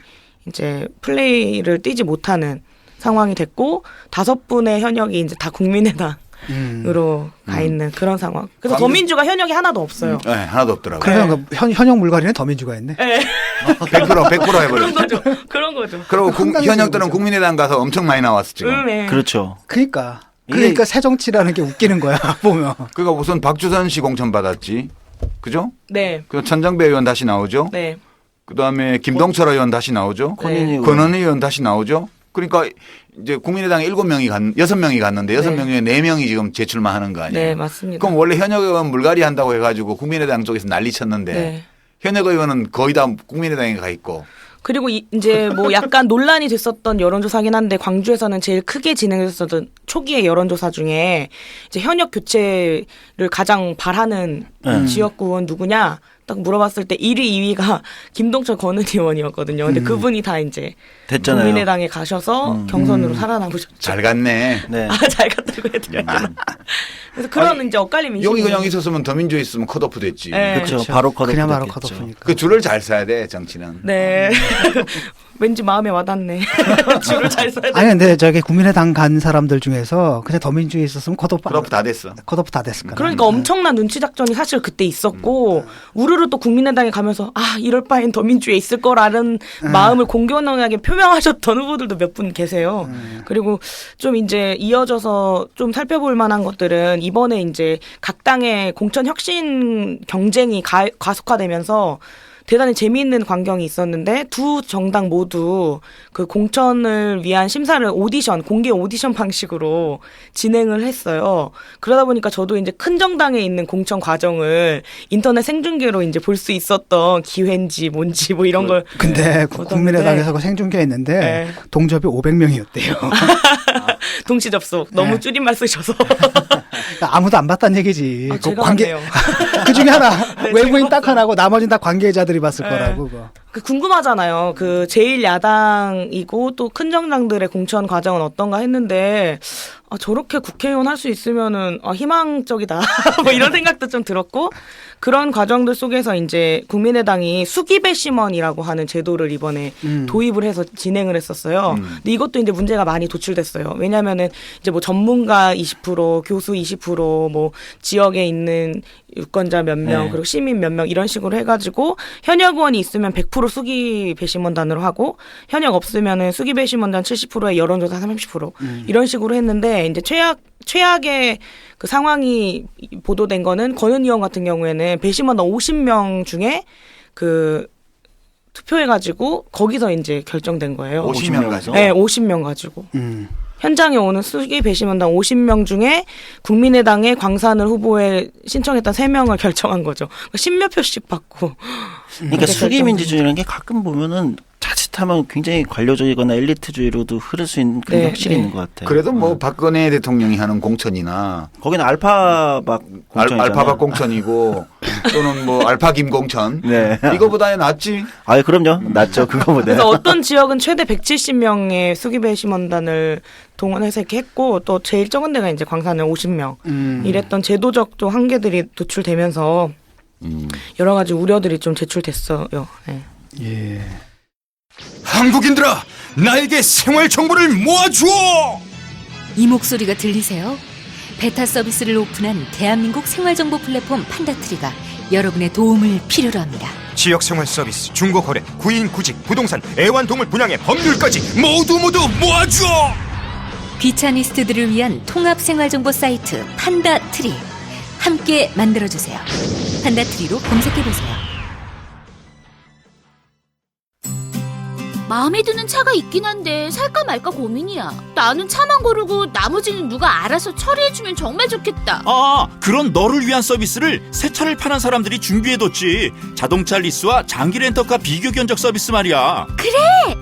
이제 플레이를 뛰지 못하는 상황이 됐고 5분의 현역이 이제 다 국민의당 으로 가 있는 그런 상황. 그래서 더민주가 현역이 하나도 없어요. 네, 하나도 없더라고요. 그래서 현역 물갈이는 더민주가 있네. 네. 100% 그런 해버렸어. 거죠. 그런 거죠. 그리고 황당해지는 현역들은 거죠. 국민의당 가서 엄청 많이 나왔어 지금. 네. 그렇죠. 그러니까 새 정치라는 게 웃기는 거야 보면. 그러니까 우선 박주선 씨 공천 받았지. 그죠? 네. 그 천정배 의원 다시 나오죠. 네. 그다음에 김동철 의원 다시 나오죠. 권은희 의원. 권은희 의원 다시 나오죠. 그러니까 이제 국민의당 6명이 갔는데 6명 중에 4명이 지금 재출마하는 거 아니에요. 네, 맞습니다. 그럼 원래 현역 의원 물갈이 한다고 해가지고 국민의당 쪽에서 난리 쳤는데 네. 현역 의원은 거의 다 국민의당에 가 있고. 그리고 이제 뭐 약간 논란이 됐었던 여론조사긴 한데 광주에서는 제일 크게 진행됐었던 초기의 여론조사 중에 이제 현역 교체를 가장 바라는 지역구원 누구냐 딱 물어봤을 때 1위, 2위가 김동철 권은희 의원이었거든요. 근데 그분이 다 이제 됐잖아요. 국민의당에 가셔서 경선으로 살아남으셨죠. 잘 갔네. 네. 아, 잘 갔다고 해드렸구나. 그래서 그런 이제 엇갈림이 여기 있는 그냥 있었으면 더민주에 있으면 컷오프 됐지. 네. 그렇죠. 바로 컷오프 그냥 바로 됐겠죠. 컷오프니까. 그 줄을 잘 써야 돼 정치는. 네. 왠지 마음에 와닿네. 줄을 잘 서야 돼. 아니 근데 저기 국민의당 간 사람들 중에서 그냥 더민주에 있었으면 컷오프 다 됐어. 컷오프 다 됐을 거야. 그러니까 엄청난 눈치 작전이 사실 그때 있었고 우르르 또 국민의당에 가면서 이럴 바엔 더민주에 있을 거라는 마음을 공견하게 표명하셨던 후보들도 몇 분 계세요. 그리고 좀 이제 이어져서 좀 살펴볼 만한 것들은 이번에 이제 각 당의 공천 혁신 경쟁이 가속화되면서 대단히 재미있는 광경이 있었는데 두 정당 모두 그 공천을 위한 심사를 공개 오디션 방식으로 진행을 했어요. 그러다 보니까 저도 이제 큰 정당에 있는 공천 과정을 인터넷 생중계로 이제 볼 수 있었던 기회인지 뭔지 뭐 이런 걸. 근데 국민의당에서 그 생중계했는데 네. 동접이 500명이었대요. 동시 접속 너무 네. 줄임말 쓰셔서 아무도 안 봤다는 얘기지. 그 제가 봤네요. 그 중에 하나 네, 외국인 제가 딱 하나고 나머지는 다 관계자들이 봤을 네. 거라고. 그거. 그 궁금하잖아요. 그 제1야당이고 또 큰 정당들의 공천 과정은 어떤가 했는데 저렇게 국회의원 할 수 있으면은 희망적이다. 뭐 이런 생각도 좀 들었고 그런 과정들 속에서 이제 국민의당이 수기배심원이라고 하는 제도를 이번에 도입을 해서 진행을 했었어요. 근데 이것도 이제 문제가 많이 도출됐어요. 왜냐하면은 이제 뭐 전문가 20%, 교수 20%, 뭐 지역에 있는 유권자 몇 명, 네. 그리고 시민 몇 명 이런 식으로 해가지고 현역 의원이 있으면 100% 수기배심원단으로 하고 현역 없으면은 수기배심원단 70%에 여론조사 30% 이런 식으로 했는데 이제 최악의 그 상황이 보도된 거는 권은 의원 같은 경우에는 배심원단 50명 중에 그 투표해가지고 거기서 이제 결정된 거예요. 50명 가지고. 네, 50명 가지고. 현장에 오는 수기 배심원단 50명 중에 국민의당의 광산을 후보에 신청했던 3명을 결정한 거죠. 10몇 표씩 받고. 그러니까 수기민주주의라는 게 가끔 보면은 자칫하면 굉장히 관료적이거나 엘리트주의로도 흐를 수 있는 그런 게 확실히 있는 것 같아요. 그래도 뭐 박근혜 대통령이 하는 공천이나 거기는 알파박 공천이잖아요. 알파박 공천이고 또는 뭐 알파 김공천 네. 이거보다는 낫지. 그럼요. 낫죠. 그거보다. 그래서 어떤 지역은 최대 170명의 수기배심원단을 동원해서 이렇게 했고 또 제일 적은 데가 이제 광산을 50명 이랬던 제도적 또 한계들이 도출되면서 여러 가지 우려들이 좀 제출됐어요. 네. 예. 한국인들아, 나에게 생활 정보를 모아주어! 이 목소리가 들리세요? 베타 서비스를 오픈한 대한민국 생활정보 플랫폼 판다트리가 여러분의 도움을 필요로 합니다. 지역 생활 서비스, 중고 거래, 구인 구직, 부동산, 애완동물 분양의 법률까지 모두 모아주어! 귀차니스트들을 위한 통합 생활정보 사이트 판다트리 함께 만들어주세요. 판다트리로 검색해보세요. 마음에 드는 차가 있긴 한데 살까 말까 고민이야. 나는 차만 고르고 나머지는 누가 알아서 처리해주면 정말 좋겠다. 그런 너를 위한 서비스를 새 차를 파는 사람들이 준비해뒀지. 자동차 리스와 장기 렌터카 비교 견적 서비스 말이야. 그래!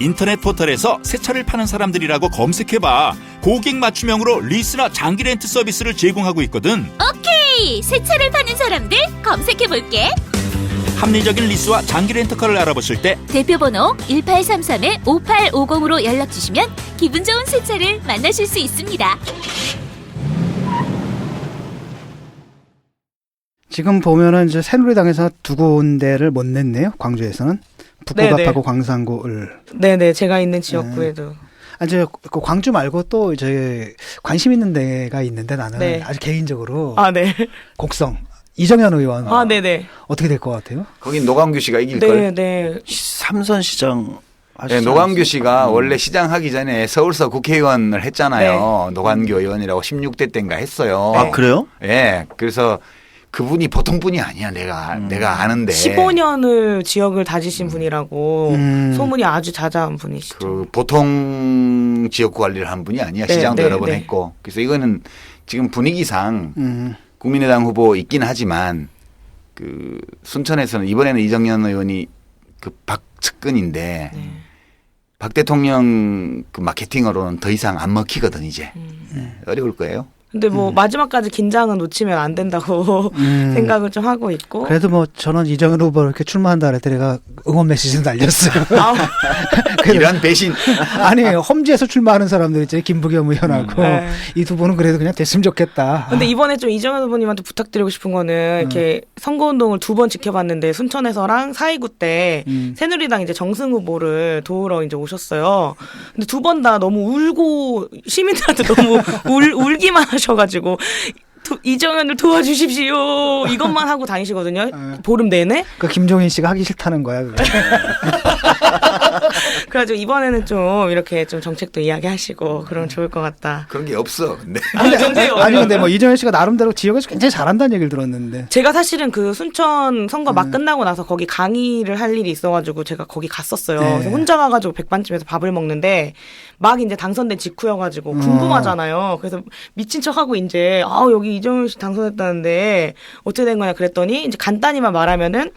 인터넷 포털에서 새 차를 파는 사람들이라고 검색해봐. 고객 맞춤형으로 리스나 장기 렌트 서비스를 제공하고 있거든. 오케이! 새 차를 파는 사람들 검색해볼게. 합리적인 리스와 장기 렌터카를 알아보실 때 대표번호 1833-5850으로 연락주시면 기분 좋은 새 차를 만나실 수 있습니다. 지금 보면은 이제 새누리당에서 두 군데를 못 냈네요. 광주에서는 북구갑하고 광산구을. 네네, 제가 있는 지역구에도. 이제 그 광주 말고 또 이제 관심 있는 데가 있는데 나는 네. 아주 개인적으로 네. 곡성 이정현 의원 네네. 어떻게 될 것 같아요? 거긴 노광규 씨가 이길 걸. 네. 삼선 시장 네, 노광규 씨가 원래 시장 하기 전에 서울서 국회의원을 했잖아요. 노광규 의원이라고 16대 때인가 했어요. 그래요? 예. 그래서 그분이 보통 분이 아니야. 내가 아는데. 15년을 지역을 다지신 분이라고 소문이 아주 자자한 분이시죠. 그 보통 지역구 관리를 한 분이 아니야. 네, 시장도 네, 여러 번 네. 했고. 그래서 이거는 지금 분위기상 국민의당 후보 있긴 하지만 그 순천에서는 이번에는 이정현 의원이 그 박측근인데 박 대통령 그 마케팅으로는 더 이상 안 먹히거든 이제. 어려울 거예요. 근데 뭐 마지막까지 긴장은 놓치면 안 된다고 생각을 좀 하고 있고. 그래도 뭐 저는 이정현 후보 이렇게 출마한다 그랬더니 내가 응원 메시지 날렸어요. 아, 이런 배신. 아니 험지에서 출마하는 사람들 있잖아요. 김부겸 의원하고 네. 이 두 분은 그래도 그냥 됐으면 좋겠다. 근데 이번에 좀 이정현 후보님한테 부탁드리고 싶은 거는 이렇게 선거운동을 2번 지켜봤는데 순천에서랑 4.29 때 새누리당 이제 정승 후보를 도우러 이제 오셨어요. 근데 2번 다 너무 울고 시민들한테 너무 울기만 하셔가지고 이정현을 도와주십시오 이것만 하고 다니시거든요. 보름 내내. 그 김종인 씨가 하기 싫다는 거야. 그거. 그래가지고 이번에는 좀 이렇게 좀 정책도 이야기하시고 그러면 좋을 것 같다. 그런 게 없어. 근데. 아니 근데 뭐 이정현 씨가 나름대로 지역에서 굉장히 잘한다는 얘기를 들었는데. 제가 사실은 그 순천 선거 막 끝나고 나서 거기 강의를 할 일이 있어가지고 제가 거기 갔었어요. 네. 그래서 혼자 가가지고 백반집에서 밥을 먹는데 막 이제 당선된 직후여가지고 궁금하잖아요. 그래서 미친 척하고 이제 여기 이정현 씨 당선했다는데 어떻게 된 거냐 그랬더니 이제 간단히만 말하면은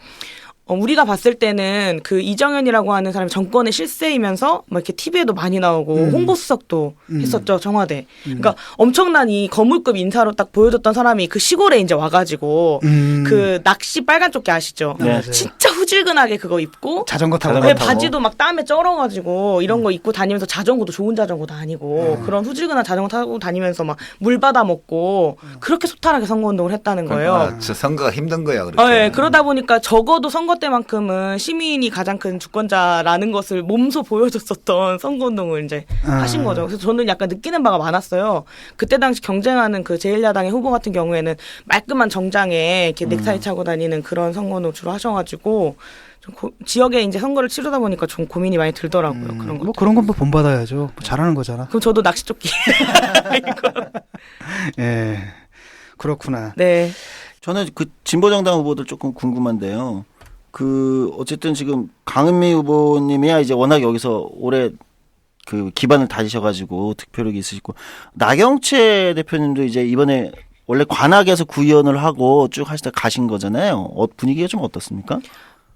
우리가 봤을 때는 그 이정현이라고 하는 사람이 정권의 실세이면서 막 이렇게 TV에도 많이 나오고 홍보수석도 했었죠, 청와대. 그러니까 엄청난 이 거물급 인사로 딱 보여줬던 사람이 그 시골에 이제 와가지고 그 낚시 빨간 조끼 아시죠? 네. 진짜 후질근하게 그거 입고 자전거 타고. 네, 바지도 막 땀에 쩔어가지고 이런 거 입고 다니면서 자전거도 좋은 자전거도 아니고 그런 후질근한 자전거 타고 다니면서 막 물 받아 먹고 그렇게 소탈하게 선거운동을 했다는 거예요. 아, 저 선거가 힘든 거야. 그렇게. 네, 그러다 보니까 적어도 선거 때만큼은 시민이 가장 큰 주권자라는 것을 몸소 보여줬었던 선거운동을 이제 하신 거죠. 그래서 저는 약간 느끼는 바가 많았어요. 그때 당시 경쟁하는 그 제1야당의 후보 같은 경우에는 말끔한 정장에 이렇게 넥타이 차고 다니는 그런 선거운동 주로 하셔가지고 좀 지역에 이제 선거를 치르다 보니까 좀 고민이 많이 들더라고요. 그런 거. 뭐 그런 건 뭐 본받아야죠. 뭐 잘하는 거잖아. 그럼 저도 낚시조끼. 예. 그렇구나. 네. 저는 그 진보정당 후보들 조금 궁금한데요. 그 어쨌든 지금 강은미 후보님이야 이제 워낙 여기서 오래 그 기반을 다지셔가지고 득표력이 있으시고 나경채 대표님도 이제 이번에 원래 관악에서 구의원을 하고 쭉 하시다 가신 거잖아요. 분위기가 좀 어떻습니까?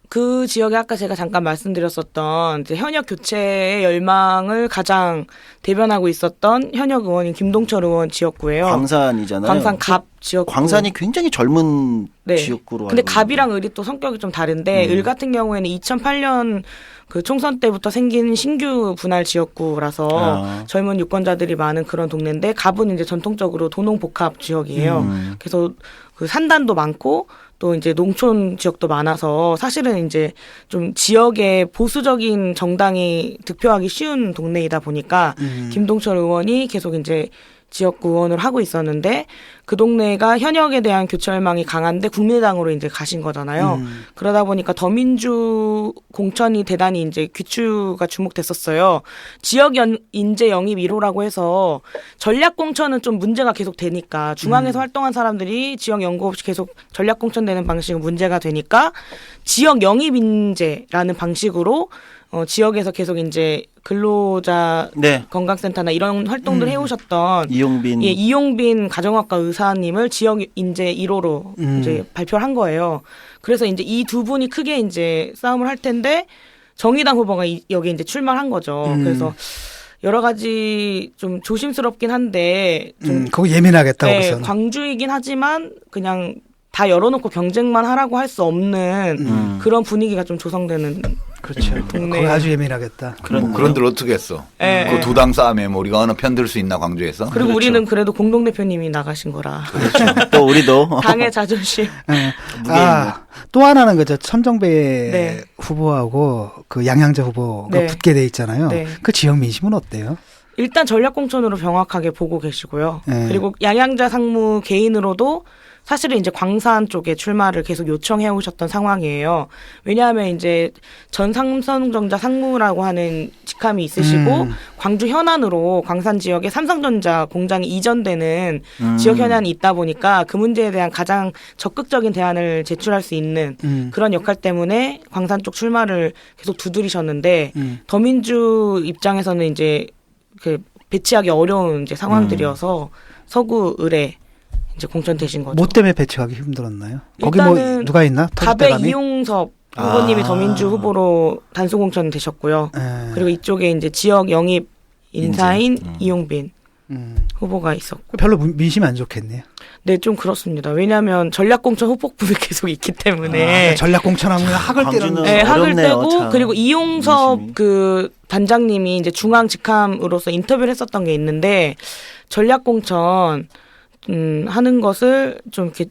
그 지역에 아까 제가 잠깐 말씀드렸었던 이제 현역 교체의 열망을 가장 대변하고 있었던 현역 의원인 김동철 의원 지역구예요. 광산이잖아요. 광산 갑 지역구. 광산이 굉장히 젊은 네. 지역구로. 근데 알고 갑이랑 을이 또 성격이 좀 다른데 을 같은 경우에는 2008년 그 총선 때부터 생긴 신규 분할 지역구라서 젊은 유권자들이 많은 그런 동네인데 갑은 이제 전통적으로 도농복합 지역이에요. 그래서 그 산단도 많고 또 이제 농촌 지역도 많아서 사실은 이제 좀 지역에 보수적인 정당이 득표하기 쉬운 동네이다 보니까 김동철 의원이 계속 이제 지역구 의원을 하고 있었는데 그 동네가 현역에 대한 교체 열망이 강한데 국민의당으로 이제 가신 거잖아요. 그러다 보니까 더민주 공천이 대단히 이제 귀추가 주목됐었어요. 지역 인재 영입 1호라고 해서 전략 공천은 좀 문제가 계속 되니까 중앙에서 활동한 사람들이 지역 연구 없이 계속 전략 공천되는 방식은 문제가 되니까 지역 영입 인재라는 방식으로 지역에서 계속 이제 근로자 네. 건강센터나 이런 활동들 해오셨던 이용빈 가정학과 의사님을 지역 인재 1호로 이제 발표를 한 거예요. 그래서 이제 이 두 분이 크게 이제 싸움을 할 텐데 정의당 후보가 여기 이제 출마를 한 거죠. 그래서 여러 가지 좀 조심스럽긴 한데 좀 그거 예민하겠다. 네, 거기서는. 광주이긴 하지만 그냥 다 열어놓고 경쟁만 하라고 할 수 없는 그런 분위기가 좀 조성되는. 그렇죠. 동네. 거기 아주 예민하겠다. 그런들 어떻게 했어? 네. 그 두 당 싸움에 뭐 우리가 어느 편 들 수 있나 광주에서? 그리고 우리는 그래도 공동대표님이 나가신 거라. 또 우리도 당의 자존심. 네. 또 하나는 그저 천정배 네. 후보하고 그 양양자 후보가 네. 붙게 돼 있잖아요. 네. 그 지역 민심은 어때요? 일단 전략공천으로 명확하게 보고 계시고요. 네. 그리고 양양자 상무 개인으로도 사실은 이제 광산 쪽에 출마를 계속 요청해 오셨던 상황이에요. 왜냐하면 이제 전 삼성전자 상무라고 하는 직함이 있으시고 광주 현안으로 광산 지역에 삼성전자 공장이 이전되는 지역 현안이 있다 보니까 그 문제에 대한 가장 적극적인 대안을 제출할 수 있는 그런 역할 때문에 광산 쪽 출마를 계속 두드리셨는데 더민주 입장에서는 이제 그 배치하기 어려운 이제 상황들이어서 서구 을에 이제 공천되신 거죠. 뭐 때문에 배치하기 힘들었나요? 거기 뭐 누가 있나? 갑의 이용섭 후보님이 더민주 후보로 단수 공천 되셨고요. 그리고 이쪽에 이제 지역 영입 인사인 이용빈. 후보가 있었고. 별로 민심이 안 좋겠네요. 네, 좀 그렇습니다. 왜냐하면 전략공천 후폭풍이 계속 있기 때문에. 전략공천하면 학을 광주는 때는 네, 학을 어렵네요, 떼고 참. 그리고 이용섭 민심이. 그 단장님이 이제 중앙 직함으로서 인터뷰를 했었던 게 있는데 전략공천 하는 것을 좀 이렇게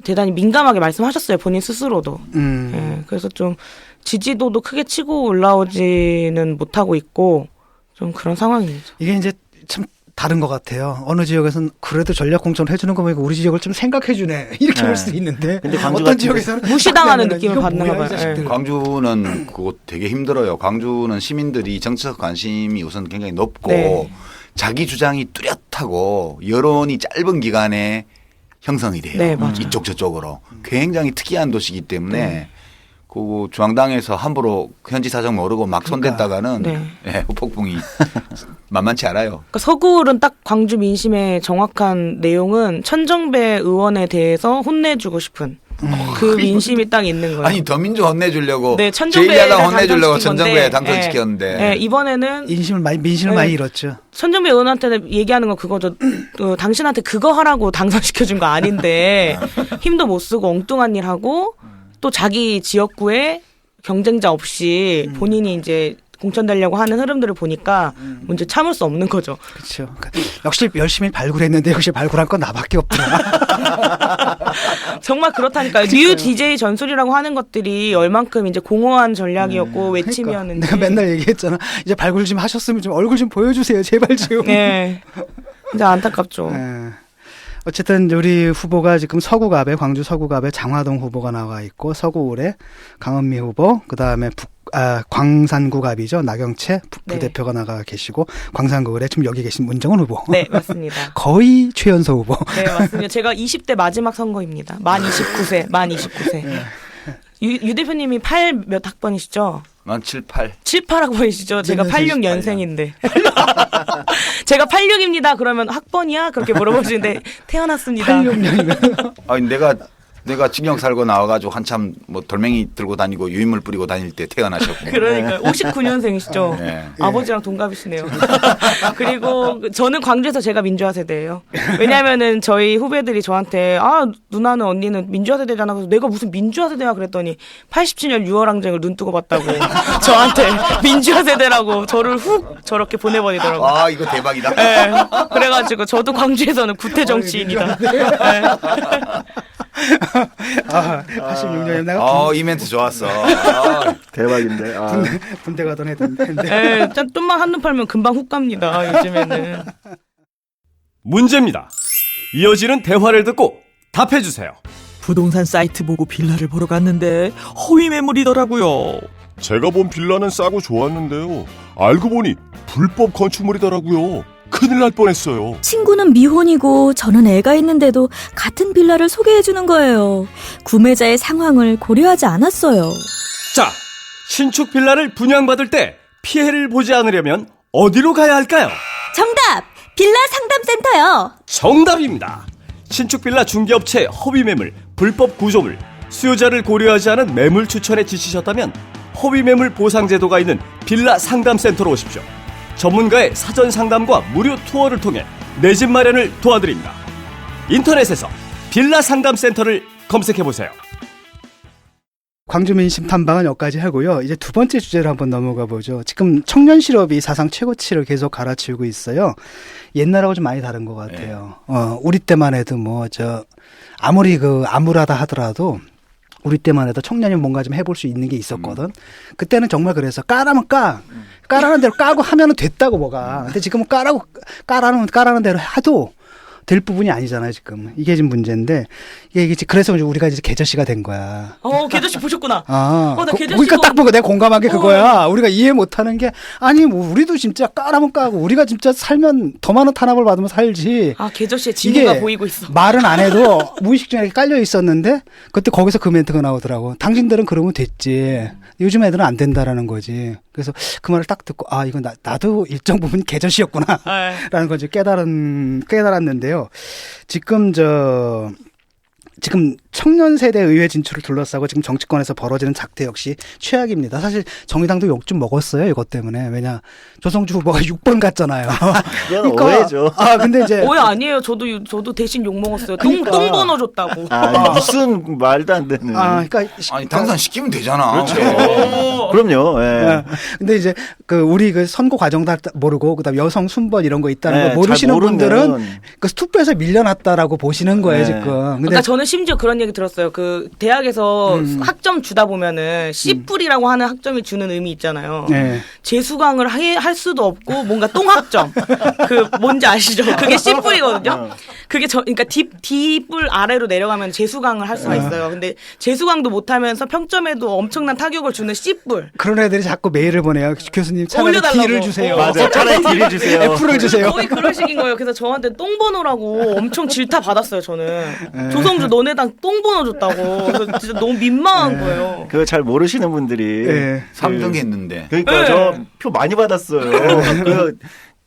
대단히 민감하게 말씀하셨어요. 본인 스스로도. 예, 그래서 좀 지지도도 크게 치고 올라오지는 못하고 있고 좀 그런 상황입니다. 이게 이제 참 다른 것 같아요. 어느 지역에서는 그래도 전략공천을 해주는 거 보니까 우리 지역을 좀 생각해주네 이렇게 네. 볼 수도 있는데 근데 광주 어떤 같은 지역에서는 무시당하는 이거 느낌을 뭐야, 받는가 이 봐요. 자식들. 광주는 그거 되게 힘들어요. 광주는 시민들이 정치적 관심이 우선 굉장히 높고 네. 자기 주장이 뚜렷하고 여론이 짧은 기간에 형성이 돼요. 네, 맞아요. 이쪽 저쪽으로. 굉장히 특이한 도시이기 때문에 그 중앙당에서 함부로 현지 사정 모르고 막 손댔다가는 네. 예, 후폭풍이 만만치 않아요. 그러니까 서구울은 딱 광주 민심의 정확한 내용은 천정배 의원에 대해서 혼내주고 싶은 그 민심이 딱 있는 거예요. 아니 더민주 혼내주려고 네, 천정배를 제1야당 혼내주려고 당선시킨 천정배에 건데, 당선시켰는데 네, 이번에는 민심을 네. 많이 잃었죠. 천정배 의원한테는 얘기하는 건 그거죠. 당신한테 그거 하라고 당선시켜준 거 아닌데 힘도 못 쓰고 엉뚱한 일 하고 또 자기 지역구에 경쟁자 없이 본인이 이제 공천되려고 하는 흐름들을 보니까 문제 참을 수 없는 거죠. 그렇죠. 역시 열심히 발굴했는데 역시 발굴한 건 나밖에 없더라. 정말 그렇다니까요. 뉴 DJ 전술이라고 하는 것들이 얼만큼 이제 공허한 전략이었고 외침이었는지. 내가 맨날 얘기했잖아. 이제 발굴 좀 하셨으면 좀 얼굴 좀 보여주세요. 제발 좀. 네. 진짜 안타깝죠. 예. 어쨌든 우리 후보가 지금 서구갑에 광주 서구갑에 장화동 후보가 나와 있고 서구울에 강은미 후보 그다음에 광산구갑이죠. 나경채 부대표가 나가 계시고 광산구울에 지금 여기 계신 문정은 후보. 네, 맞습니다. 거의 최연소 후보. 네, 맞습니다. 제가 20대 마지막 선거입니다. 만 29세. 유 대표님이 8 몇 학번이시죠? 난 7, 8. 7, 8학번이시죠? 제가 몇 86년생인데. 제가 86입니다. 그러면 학번이야? 그렇게 물어보시는데 태어났습니다. 86년이면 아니 내가 징역 살고 나와가지고 한참 뭐 돌멩이 들고 다니고 유인물 뿌리고 다닐 때 태어나셨고. 그러니까요. 59년생이시죠? 네. 아버지랑 동갑이시네요. 그리고 저는 광주에서 제가 민주화 세대예요. 왜냐하면은 저희 후배들이 저한테 누나는 언니는 민주화 세대잖아. 그래서 내가 무슨 민주화 세대야 그랬더니 87년 6월 항쟁을 눈뜨고 봤다고 저한테 민주화 세대라고 저를 훅 저렇게 보내버리더라고요. 아 이거 대박이다. 네. 그래가지고 저도 광주에서는 구태 정치인이다. 네. 86년에 내가 이 멘트 좋았어. 대박인데. 군대 가던 애인데. 네, 좀만 한눈 팔면 금방 훅 갑니다. 요즘에는. 문제입니다. 이어지는 대화를 듣고 답해주세요. 부동산 사이트 보고 빌라를 보러 갔는데 허위 매물이더라고요. 제가 본 빌라는 싸고 좋았는데요. 알고 보니 불법 건축물이더라고요. 큰일 날 뻔했어요. 친구는 미혼이고 저는 애가 있는데도 같은 빌라를 소개해주는 거예요. 구매자의 상황을 고려하지 않았어요. 자, 신축 빌라를 분양받을 때 피해를 보지 않으려면 어디로 가야 할까요? 정답! 빌라 상담센터요. 정답입니다. 신축 빌라 중개업체 허위 매물, 불법 구조물, 수요자를 고려하지 않은 매물 추천에 지치셨다면 허위 매물 보상 제도가 있는 빌라 상담센터로 오십시오. 전문가의 사전 상담과 무료 투어를 통해 내 집 마련을 도와드립니다. 인터넷에서 빌라 상담센터를 검색해보세요. 광주 민심 탐방은 여기까지 하고요. 이제 두 번째 주제로 한번 넘어가 보죠. 지금 청년 실업이 사상 최고치를 계속 갈아치우고 있어요. 옛날하고 좀 많이 다른 것 같아요. 우리 때만 해도 아무리 암울하다 하더라도 우리 때만 해도 청년이 뭔가 좀 해볼 수 있는 게 있었거든. 그때는 정말 그래서 까라면 까라는 대로 까고 하면은 됐다고 뭐가. 근데 지금은 까라는 대로 해도 될 부분이 아니잖아요, 지금. 이게 지금 문제인데, 이게 그래서 우리가 이제 계저씨가 된 거야. 계저씨 보셨구나. 나 계저씨 그러니까 딱 보고 내가 공감한 게 그거야. 우리가 이해 못 하는 게, 우리도 진짜 까라면 까고, 우리가 진짜 살면 더 많은 탄압을 받으면 살지. 계저씨의 진위가 보이고 있어. 말은 안 해도 무의식 중에 깔려 있었는데, 그때 거기서 그 멘트가 나오더라고. 당신들은 그러면 됐지. 요즘 애들은 안 된다라는 거지. 그래서 그 말을 딱 듣고, 이건 나도 일정 부분 계저씨였구나. 라는 걸 깨달았는데요. 지금 지금 청년 세대 의회 진출을 둘러싸고 지금 정치권에서 벌어지는 작태 역시 최악입니다. 사실 정의당도 욕 좀 먹었어요. 이것 때문에. 왜냐 조성주 후보가 6번 갔잖아요. 그건 오해죠. 근데 이제 오해 아니에요. 저도 대신 욕 먹었어요. 그러니까. 똥 번호 줬다고. 무슨 말도 안 되는. 그러니까 아니 당선 시키면 되잖아. 그렇죠. 그럼요. 예. 근데 이제 우리 선거 과정 다 모르고 그다음 여성 순번 이런 거 있다는 네, 거 모르시는 잘 모르면. 분들은 투표에서 밀려났다라고 보시는 거예요 네. 지금. 근데 그러니까 저는 심지어 그런 얘기 들었어요. 그 대학에서 학점 주다 보면은 C뿔이라고 하는 학점이 주는 의미 있잖아요. 네. 재수강을 할 수도 없고 뭔가 똥학점. 그 뭔지 아시죠? 그게 C뿔이거든요. 그게 그러니까 D뿔 아래로 내려가면 재수강을 할 수가 있어요. 근데 재수강도 못하면서 평점에도 엄청난 타격을 주는 C뿔. 그런 애들이 자꾸 메일을 보내요. 교수님 차라리 올려달라고. D를 주세요. 맞아요. 차라리 D를 주세요. F를 주세요. 거의 그런 식인 거예요. 그래서 저한테 똥번호라고 엄청 질타 받았어요. 저는 조성주 너네당 똥번호 줬다고. 그래서 진짜 너무 민망한 거예요. 그거 잘 모르시는 분들이 3등 했는데. 그러니까 저 표 많이 받았어요. 그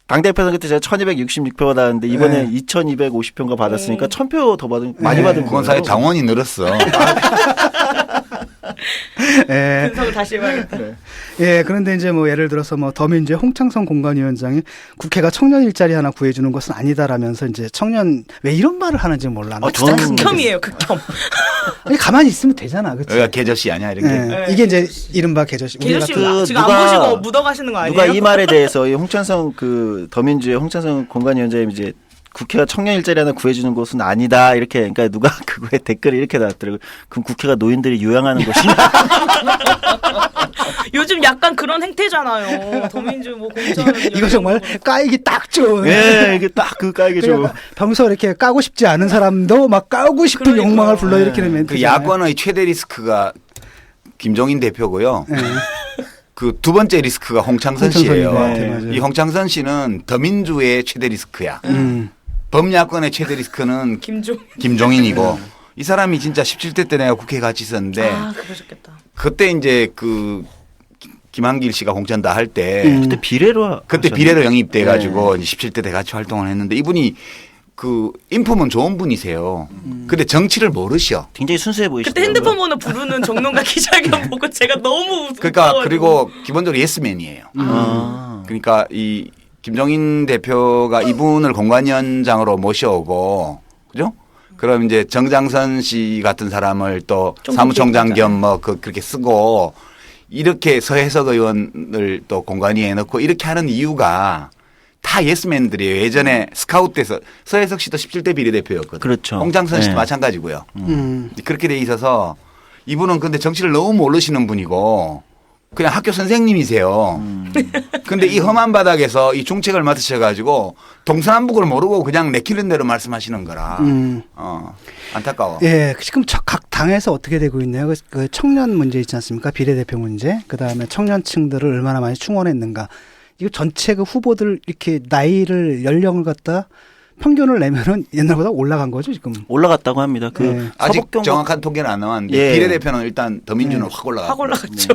당대표 선거 때 제가 1266표 받았는데 이번에 2250표인가 받았으니까 1000표 더 많이 받은 그건 거예요. 사이 당원이 늘었어. 분석을 다시 해봐야겠다. 예, 그런데 이제 예를 들어서 더민주의 홍창성 공관위원장이 국회가 청년 일자리 하나 구해주는 것은 아니다라면서 이제 청년 왜 이런 말을 하는지 몰라. 진짜 극혐이에요, 극혐. 아니, 가만히 있으면 되잖아, 그치? 여기가 개저씨 아니야 이렇게. 이게 이제 이른바 개저씨. 개저씨 지금 안 보시고 묻어가시는 거 아니에요? 누가 이 말에 대해서 이 홍찬성 더민주의 홍찬성 공관위원장이 이제 국회가 청년 일자리 하나 구해주는 곳은 아니다 이렇게 그러니까 누가 그거에 댓글을 이렇게 달았더라고요. 그럼 국회가 노인들이 요양하는 곳이냐? 요즘 약간 그런 행태잖아요. 더민주 공천. 이거 정말 까이기 딱 좋은. 예, 이게 딱 그 까이기 좋은. 평소 이렇게 까고 싶지 않은 사람도 막 까고 싶은 욕망을 불러일으키는 멘트. 그 야권의 최대 리스크가 김종인 대표고요. 그 두 번째 리스크가 홍창선 씨예요. 맞아요. 이 홍창선 씨는 더민주의 최대 리스크야. 범야권의 최대 리스크는 김종인이고 이 사람이 진짜 17대 때 내가 국회에 같이 있었는데 그러셨겠다. 그때 이제 김한길 씨가 공천 다 할 때 그때 비례로 영입돼 가지고 17대 때 같이 활동을 했는데 이분이 인품은 좋은 분이세요. 근데 정치를 모르셔. 굉장히 순수해 보이시더라고요. 그때 핸드폰 번호 부르는 정론과 기자회견 보고 제가 너무 그러니까 그리고 기본적으로 예스맨이에요. 그러니까 이 김종인 대표가 이분을 공관위원장으로 모셔오고 그죠? 그럼 이제 정장선 씨 같은 사람을 또 사무총장 겸 그렇게 쓰고 이렇게 서해석 의원을 또 공관위에 넣고 이렇게 하는 이유가 다 예스맨들이에요. 예전에 스카우트 때서 서해석 씨도 17대 비례대표였거든요. 그렇죠. 홍장선 씨도 마찬가지고요. 그렇게 돼 있어서 이분은 근데 정치를 너무 모르시는 분이고 그냥 학교 선생님이세요. 근데 이 험한 바닥에서 이 중책을 맡으셔가지고 동서남북을 모르고 그냥 내키는 대로 말씀하시는 거라. 안타까워. 예, 지금 각 당에서 어떻게 되고 있나요? 그 청년 문제 있지 않습니까? 비례대표 문제. 그 다음에 청년층들을 얼마나 많이 충원했는가. 이거 전체 후보들 이렇게 연령을 갖다 평균을 내면은 옛날보다 올라간 거죠, 지금. 올라갔다고 합니다. 아직 정확한 통계는 안 나왔는데 비례대표는 일단 더민주는 확 올라갔죠. 확 올라갔죠.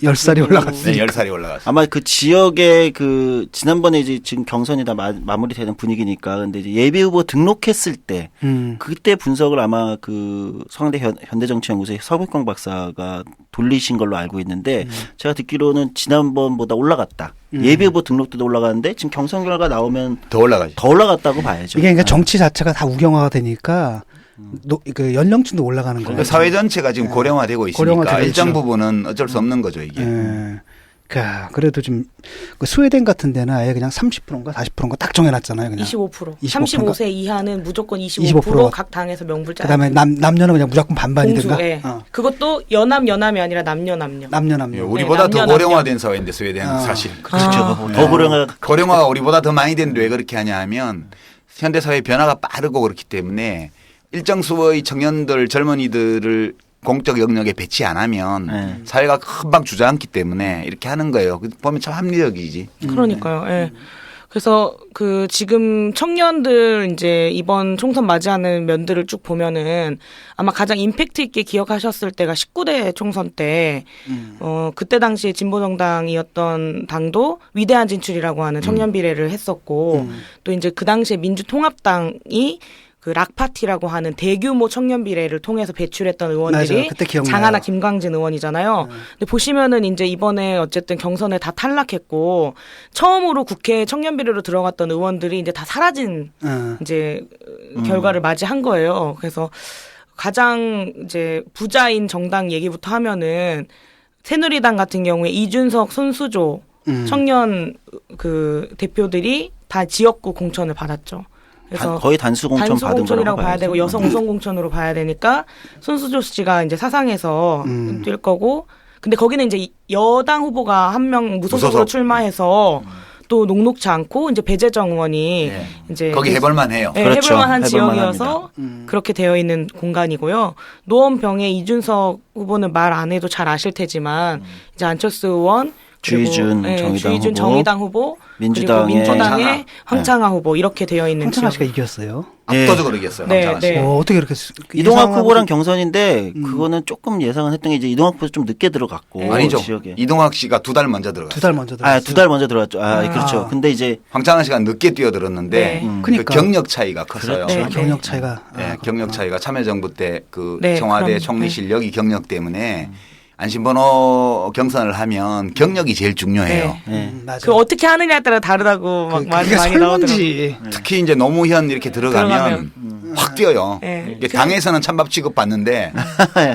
10살이 올라갔어요. 네, 10살이 올라갔어요. 아마 그 지역의 지난번에 이제 지금 경선이 다 마무리되는 분위기니까 근데 이제 예비 후보 등록했을 때 그때 분석을 아마 성대 현대정치연구소의 서백광 박사가 돌리신 걸로 알고 있는데 제가 듣기로는 지난번보다 올라갔다. 예비 후보 등록 때도 올라가는데 지금 경선 결과 나오면 더 올라가죠. 더 올라갔다고 봐야죠. 이게 그러니까 정치 자체가 다 우경화가 되니까 그 연령층도 올라가는 거예요. 그러니까 사회 전체가 지금 고령화되고 있으니까 일정 부분은 어쩔 수 없는 거죠, 이게. 그래도 좀 스웨덴 같은 데는 아예 그냥 30%인가 40%인가 딱 정해놨잖아요. 그냥 25%. 25%인가? 35세 이하는 무조건 25%, 각 당에서 명불 짜요. 그다음에 남녀는 그냥 무조건 반반이든가. 그것도 연함이 아니라 남녀. 우리보다 더 고령화된 사회인데 스웨덴은 사실. 그렇죠. 더 고령화가 우리보다 더 많이 되는데 왜 그렇게 하냐 하면 현대 사회 변화가 빠르고 그렇기 때문에 일정 수의 청년들 젊은이들을 공적 영역에 배치 안 하면 사회가 금방 주저앉기 때문에 이렇게 하는 거예요. 보면 참 합리적이지. 그러니까요. 예. 그래서 지금 청년들 이제 이번 총선 맞이하는 면들을 쭉 보면은 아마 가장 임팩트 있게 기억하셨을 때가 19대 총선 때 그때 당시에 진보정당이었던 당도 위대한 진출이라고 하는 청년 비례를 했었고 또 이제 그 당시에 민주통합당이 그 락파티라고 하는 대규모 청년 비례를 통해서 배출했던 의원들이 맞아요. 그때 기억나요. 장하나 김광진 의원이잖아요. 근데 보시면은 이제 이번에 어쨌든 경선에 다 탈락했고 처음으로 국회 청년 비례로 들어갔던 의원들이 이제 다 사라진 이제 결과를 맞이한 거예요. 그래서 가장 이제 부자인 정당 얘기부터 하면은 새누리당 같은 경우에 이준석, 손수조 청년 그 대표들이 다 지역구 공천을 받았죠. 그래서 거의 단수 공천 받은 거라고 공천이라고 봐야 봐야죠. 되고 여성 우선 공천으로 봐야 되니까 손수조 씨가 이제 사상에서 뛸 거고 근데 거기는 이제 여당 후보가 한 명 무소속으로 출마해서 또 녹록지 않고 이제 배재정 의원이 이제 거기 해볼만해요. 네, 그렇죠. 해볼만한 해볼만합니다. 지역이어서 그렇게 되어 있는 공간이고요. 노원병의 이준석 후보는 말 안 해도 잘 아실 테지만 이제 안철수 의원 그리고, 주희준 정의당 주희준 후보, 정의당 후보 민주당의 그리고 민주당의 황창하 후보 이렇게 되어 있는 황창하 지역. 씨가 이겼어요. 압도적으로 이겼어요. 네, 황창하 씨. 네. 어떻게 이렇게 이동학 후보랑 경선인데 그거는 조금 예상은 했던 게 이제 이동학 후보 좀 늦게 들어갔고 아니죠. 지역에. 이동학 씨가 2달 먼저 들어갔어요. 2달 먼저 들어갔어요. 2달 먼저 들어갔죠. 그렇죠. 근데 이제 황창하 씨가 늦게 뛰어들었는데 네. 그 그러니까. 경력 차이가 컸어요. 네. 경력 차이가. 네, 경력 차이가 참여정부 때 그 네, 청와대 그럼, 총리실 여기 경력 때문에 안심번호 경선을 하면 경력이 제일 중요해요. 맞아요. 그 어떻게 하느냐에 따라 다르다고 막 많이 그게 나오더라고요. 설문지. 특히 이제 노무현 이렇게 들어가면 확 뛰어요. 네. 이게 당에서는 찬밥 취급받는데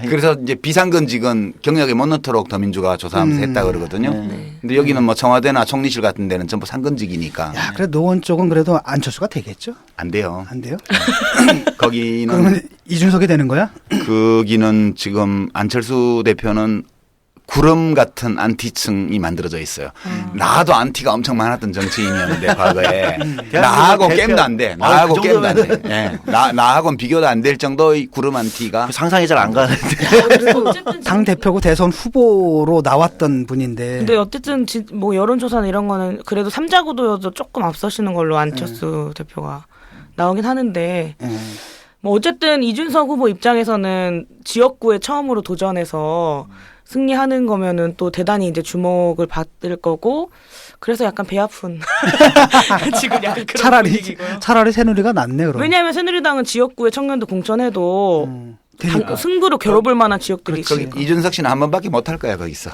그래서 이제 비상근직은 경력에 못 넣도록 더민주가 조사하면서 했다 그러거든요. 근데 여기는 뭐 청와대나 총리실 같은 데는 전부 상근직이니까 야, 그래 노원 쪽은 그래도 안철수가 되겠죠? 안 돼요. 안 돼요? 거기는 그러면 이준석이 되는 거야? 거기는 지금 안철수 대표는 구름 같은 안티층이 만들어져 있어요. 나도 안티가 엄청 많았던 정치인이었는데 과거에 나하고 대표. 게임도 안 돼. 그 나하고 게임도 안 돼. 정도면은. 예. 나하고는 비교도 안 될 정도의 구름 안티가 상상이 잘 안 가는데. 당 대표고 대선 후보로 나왔던 분인데. 근데 어쨌든 뭐 여론조사나 이런 거는 그래도 삼자구도여도 조금 앞서시는 걸로 안철수 대표가 나오긴 하는데 뭐 어쨌든 이준석 후보 입장에서는 지역구에 처음으로 도전해서 승리하는 거면은 또 대단히 이제 주목을 받을 거고 그래서 약간 배 아픈 지금 약간 그런 분위기고요. 차라리 새누리가 낫네 그럼. 왜냐하면 새누리당은 지역구에 청년도 공천해도 승부로 겨뤄볼 만한 지역들이 거기 있으니까. 이준석 씨는 한 번밖에 못 할 거야 거기서.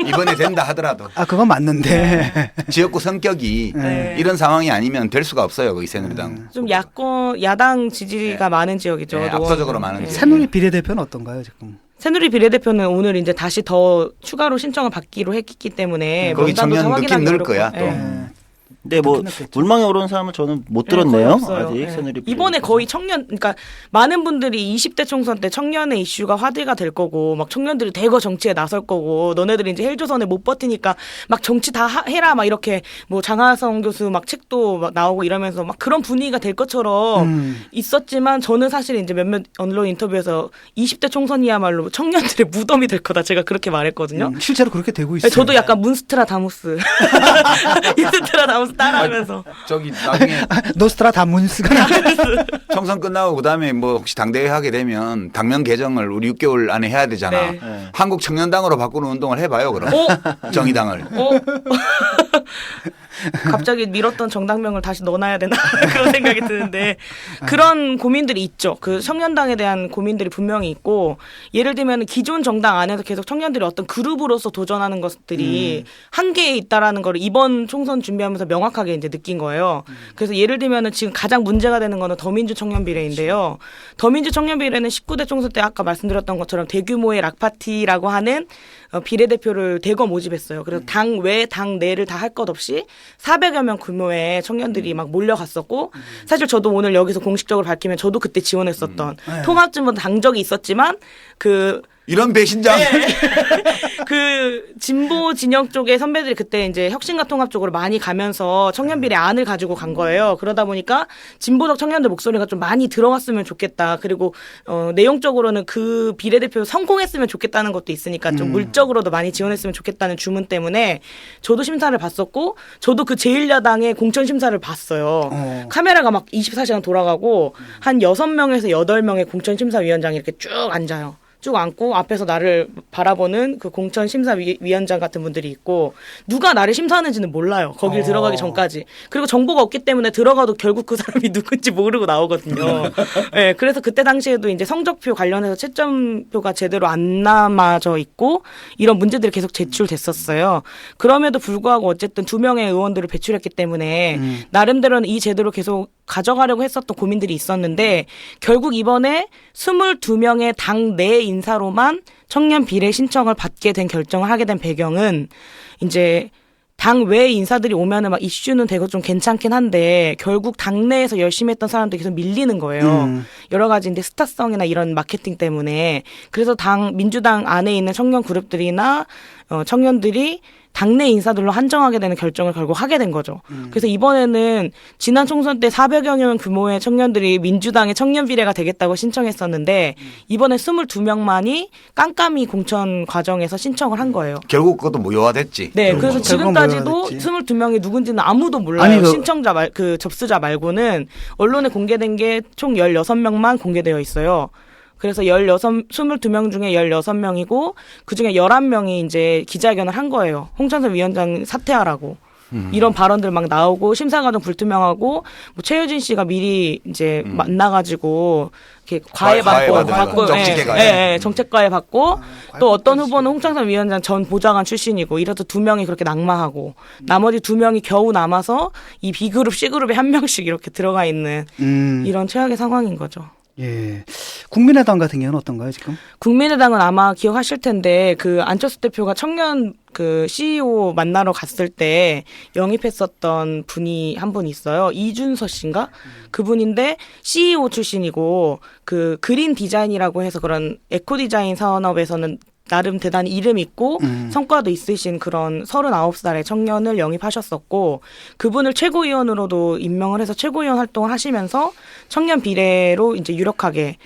이번에 된다 하더라도. 아 그건 맞는데. 지역구 성격이 네. 이런 상황이 아니면 될 수가 없어요 거기 새누리당. 좀 야당 지지가 많은 지역이죠. 네, 압도적으로 많은 지역. 새누리 비례대표는 어떤가요 지금? 새누리 비례대표는 오늘 이제 다시 더 추가로 신청을 받기로 했기 때문에 거기 명단도 청년 더 느낌 확인하기 늘 어렵고. 거야, 또. 예. 근데 뭐 물망에 오르는 사람은 저는 못 들었네요. 거의 없어요. 아직 예. 새누리 이번에 거의 청년, 그러니까 많은 분들이 20대 총선 때 청년의 이슈가 화제가 될 거고, 막 청년들이 대거 정치에 나설 거고, 너네들이 이제 헬조선에 못 버티니까 막 정치 다 해라 막 이렇게 뭐 장하성 교수 막 책도 막 나오고 이러면서 막 그런 분위기가 될 것처럼 있었지만 저는 사실 이제 몇몇 언론 인터뷰에서 20대 총선이야말로 청년들의 무덤이 될 거다 제가 그렇게 말했거든요. 실제로 그렇게 되고 있어요. 저도 약간 문스트라다무스 따라하면서 저기 나중에 노스트라다무스가 총선 끝나고 그다음에 뭐 혹시 당대회 하게 되면 당명 개정을 우리 6개월 안에 해야 되잖아. 네. 한국 청년당으로 바꾸는 운동을 해봐요 그럼. 정의당을. 갑자기 밀었던 정당명을 다시 넣어놔야 되나 그런 생각이 드는데 그런 고민들이 있죠. 그 청년당에 대한 고민들이 분명히 있고 예를 들면 기존 정당 안에서 계속 청년들이 어떤 그룹으로서 도전하는 것들이 한계에 있다라는 걸 이번 총선 준비하면서 명확하게 이제 느낀 거예요. 그래서 예를 들면은 지금 가장 문제가 되는 거는 더민주 청년 비례인데요. 더민주 청년 비례는 19대 총선 때 아까 말씀드렸던 것처럼 대규모의 락파티라고 하는 비례대표를 대거 모집했어요. 그래서 당 외, 당 내를 다 할 것 없이 400여 명 규모의 청년들이 막 몰려갔었고 사실 저도 오늘 여기서 공식적으로 밝히면 저도 그때 지원했었던 통합진보 당적이 있었지만 이런 배신자. 그 진보 진영 쪽의 선배들이 그때 이제 혁신과 통합 쪽으로 많이 가면서 청년 비례 안을 가지고 간 거예요. 그러다 보니까 진보적 청년들 목소리가 좀 많이 들어갔으면 좋겠다. 그리고 내용적으로는 그 비례대표 성공했으면 좋겠다는 것도 있으니까 좀 물적으로도 많이 지원했으면 좋겠다는 주문 때문에 저도 심사를 봤었고 저도 그 제1야당의 공천 심사를 봤어요. 카메라가 막 24시간 돌아가고 한 6명에서 8명의 공천 심사위원장이 이렇게 쭉 앉아요. 쭉 앉고 앞에서 나를 바라보는 그 공천 심사위원장 같은 분들이 있고 누가 나를 심사하는지는 몰라요. 거길 들어가기 전까지. 그리고 정보가 없기 때문에 들어가도 결국 그 사람이 누군지 모르고 나오거든요. 네, 그래서 그때 당시에도 이제 성적표 관련해서 채점표가 제대로 안 남아져 있고 이런 문제들이 계속 제출됐었어요. 그럼에도 불구하고 어쨌든 2명의 의원들을 배출했기 때문에 나름대로는 이 제도를 계속 가져가려고 했었던 고민들이 있었는데 결국 이번에 22명의 당 내 인사로만 청년 비례 신청을 받게 된 결정을 하게 된 배경은 이제 당 외 인사들이 오면은 막 이슈는 되고 좀 괜찮긴 한데 결국 당내에서 열심히 했던 사람들이 계속 밀리는 거예요. 여러 가지 이제 스타성이나 이런 마케팅 때문에. 그래서 민주당 안에 있는 청년 그룹들이나 청년들이 당내 인사들로 한정하게 되는 결정을 결국 하게 된 거죠. 그래서 이번에는 지난 총선 때 400여 명 규모의 청년들이 민주당의 청년 비례가 되겠다고 신청했었는데 이번에 22명만이 깜깜이 공천 과정에서 신청을 한 거예요. 결국 그것도 무효화됐지. 네, 그래서 지금까지도 무효화됐지. 22명이 누군지는 아무도 몰라요. 아니, 신청자 접수자 말고는 언론에 공개된 게 총 16명만 공개되어 있어요. 그래서 22명 중에 16명이고 그중에 11명이 이제 기자회견을 한 거예요. 홍찬성 위원장 사퇴하라고. 이런 발언들 막 나오고 심사 과정 불투명하고 뭐 최효진 씨가 미리 이제 만나가지고 이렇게 과외 받고 정책과외 받고 또 어떤 후보는 홍창선 위원장 전 보좌관 출신이고 이래서 2명이 그렇게 낙마하고 나머지 2명이 겨우 남아서 이 B그룹, C그룹에 1명씩 이렇게 들어가 있는 이런 최악의 상황인 거죠. 예. 국민의당 같은 경우는 어떤가요, 지금? 국민의당은 아마 기억하실 텐데 그 안철수 대표가 청년 그 CEO 만나러 갔을 때 영입했었던 분이 한 분 있어요. 이준서 씨인가? 그분인데 CEO 출신이고 그 그린 디자인이라고 해서 그런 에코 디자인 산업에서는 나름 대단히 이름 있고 성과도 있으신 그런 39살의 청년을 영입하셨었고 그분을 최고위원으로도 임명을 해서 최고위원 활동을 하시면서 청년 비례로 이제 유력하게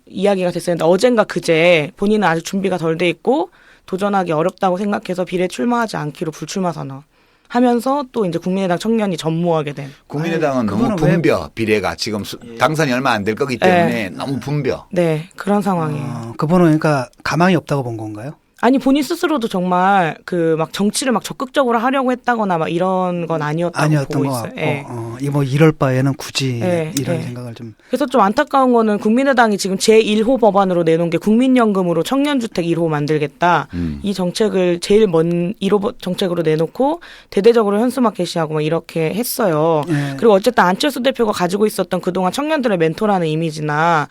이야기가 됐었는데 어젠가 그제 본인은 아직 준비가 덜 돼 있고 도전하기 어렵다고 생각해서 비례 출마하지 않기로 불출마 선언. 하면서 또 이제 국민의당 청년이 전무하게 된. 국민의당은 너무 붐벼 비례가 지금 당선이 얼마 안 될 거기 때문에 너무 붐벼. 네, 그런 상황이에요. 그분은 그러니까 가망이 없다고 본 건가요? 아니 본인 스스로도 정말 그 막 정치를 막 적극적으로 하려고 했다거나 막 이런 건 아니었다고 보고 있어요. 것 같고, 뭐 이럴 바에는 굳이 이런 생각을 좀. 그래서 좀 안타까운 거는 국민의당이 지금 제1호 법안으로 내놓은 게 국민연금으로 청년주택 1호 만들겠다. 이 정책을 제일 먼 1호 정책으로 내놓고 대대적으로 현수막개시하고 막 이렇게 했어요. 그리고 어쨌든 안철수 대표가 가지고 있었던 그동안 청년들의 멘토라는 이미지나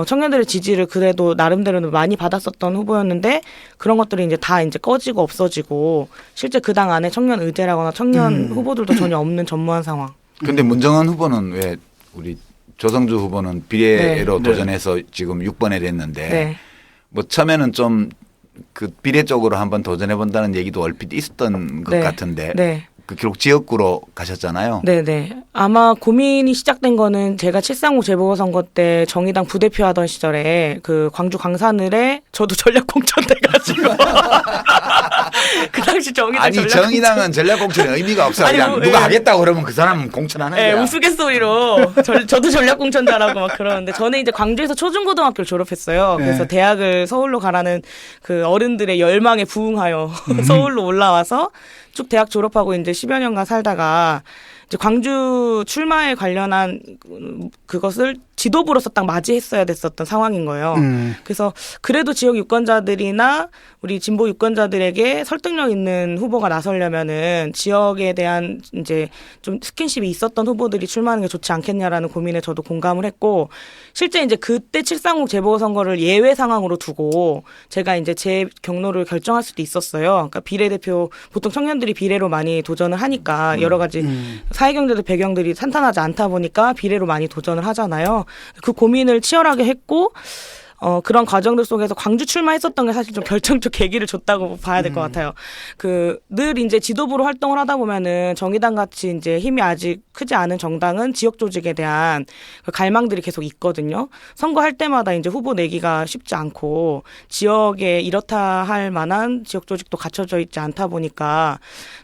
청년들의 지지를 그래도 나름대로는 많이 받았었던 후보였는데 그런 것들이 이제 다 이제 꺼지고 없어지고 실제 그 당 안에 청년 의제라거나 청년 후보들도 전혀 없는 전무한 상황. 근데 문정원 후보는 왜 우리 조성주 후보는 비례로 도전해서 지금 6번에 됐는데 뭐 처음에는 좀 그 비례 쪽으로 한번 도전해 본다는 얘기도 얼핏 있었던 것 같은데 그 결국 지역구로 가셨잖아요. 네네. 아마 고민이 시작된 거는 제가 7.35 재보궐선거 때 정의당 부대표 하던 시절에 그 광주 광산을에 저도 전략공천 돼가지고 그 당시 정의당 아니 정의당은 전략공천에 의미가 없어. 그냥 뭐, 누가 하겠다고 그러면 그 사람은 공천하는 거야. 우스갯소리로 저도 전략공천자라고 막 그러는데 저는 이제 광주에서 초중고등학교를 졸업했어요. 그래서 대학을 서울로 가라는 그 어른들의 열망에 부응하여 서울로 올라와서 쭉 대학 졸업하고 이제 10여 년간 살다가 이제 광주 출마에 관련한 그것을 지도부로서 딱 맞이했어야 됐었던 상황인 거예요. 그래서 그래도 지역 유권자들이나 우리 진보 유권자들에게 설득력 있는 후보가 나서려면은 지역에 대한 이제 좀 스킨십이 있었던 후보들이 출마하는 게 좋지 않겠냐라는 고민에 저도 공감을 했고 실제 이제 그때 7.35 재보궐선거를 예외 상황으로 두고 제가 이제 제 경로를 결정할 수도 있었어요. 그러니까 비례대표 보통 청년들이 비례로 많이 도전을 하니까 여러 가지 사회경제적 배경들이 탄탄하지 않다 보니까 비례로 많이 도전을 하잖아요. 그 고민을 치열하게 했고 그런 과정들 속에서 광주 출마했었던 게 사실 좀 결정적 계기를 줬다고 봐야 될 것 같아요. 늘 이제 지도부로 활동을 하다 보면은 정의당 같이 이제 힘이 아직 크지 않은 정당은 지역 조직에 대한 그 갈망들이 계속 있거든요. 선거할 때마다 이제 후보 내기가 쉽지 않고 지역에 이렇다 할 만한 지역 조직도 갖춰져 있지 않다 보니까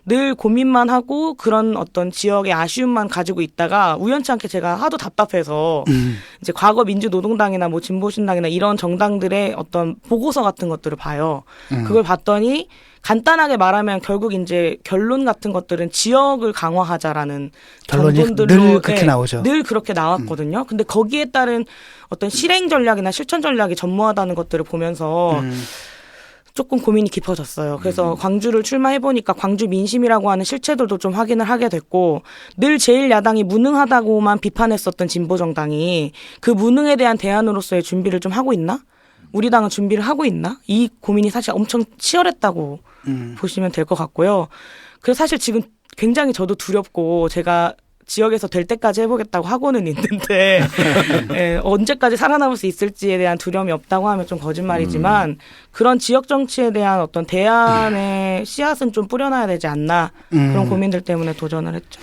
늘 고민만 하고 그런 어떤 지역의 아쉬움만 가지고 있다가 우연치 않게 제가 하도 답답해서 이제 과거 민주노동당이나 뭐 진보신당이나 이런 이런 정당들의 어떤 보고서 같은 것들을 봐요. 그걸 봤더니 간단하게 말하면 결국 이제 결론 같은 것들은 지역을 강화하자라는 결론이 정론들로 늘 그렇게 나오죠. 늘 그렇게 나왔거든요. 근데 거기에 따른 어떤 실행 전략이나 실천 전략이 전무하다는 것들을 보면서 조금 고민이 깊어졌어요. 그래서 광주를 출마해보니까 광주 민심이라고 하는 실체들도 좀 확인을 하게 됐고 늘 제1야당이 무능하다고만 비판했었던 진보정당이 그 무능에 대한 대안으로서의 준비를 좀 하고 있나? 우리 당은 준비를 하고 있나? 이 고민이 사실 엄청 치열했다고 보시면 될 것 같고요. 그래서 사실 지금 굉장히 저도 두렵고 제가 지역에서 될 때까지 해보겠다고 하고는 있는데 예, 언제까지 살아남을 수 있을지에 대한 두려움이 없다고 하면 좀 거짓말이지만 그런 지역 정치에 대한 어떤 대안의 씨앗은 좀 뿌려놔야 되지 않나 그런 고민들 때문에 도전을 했죠.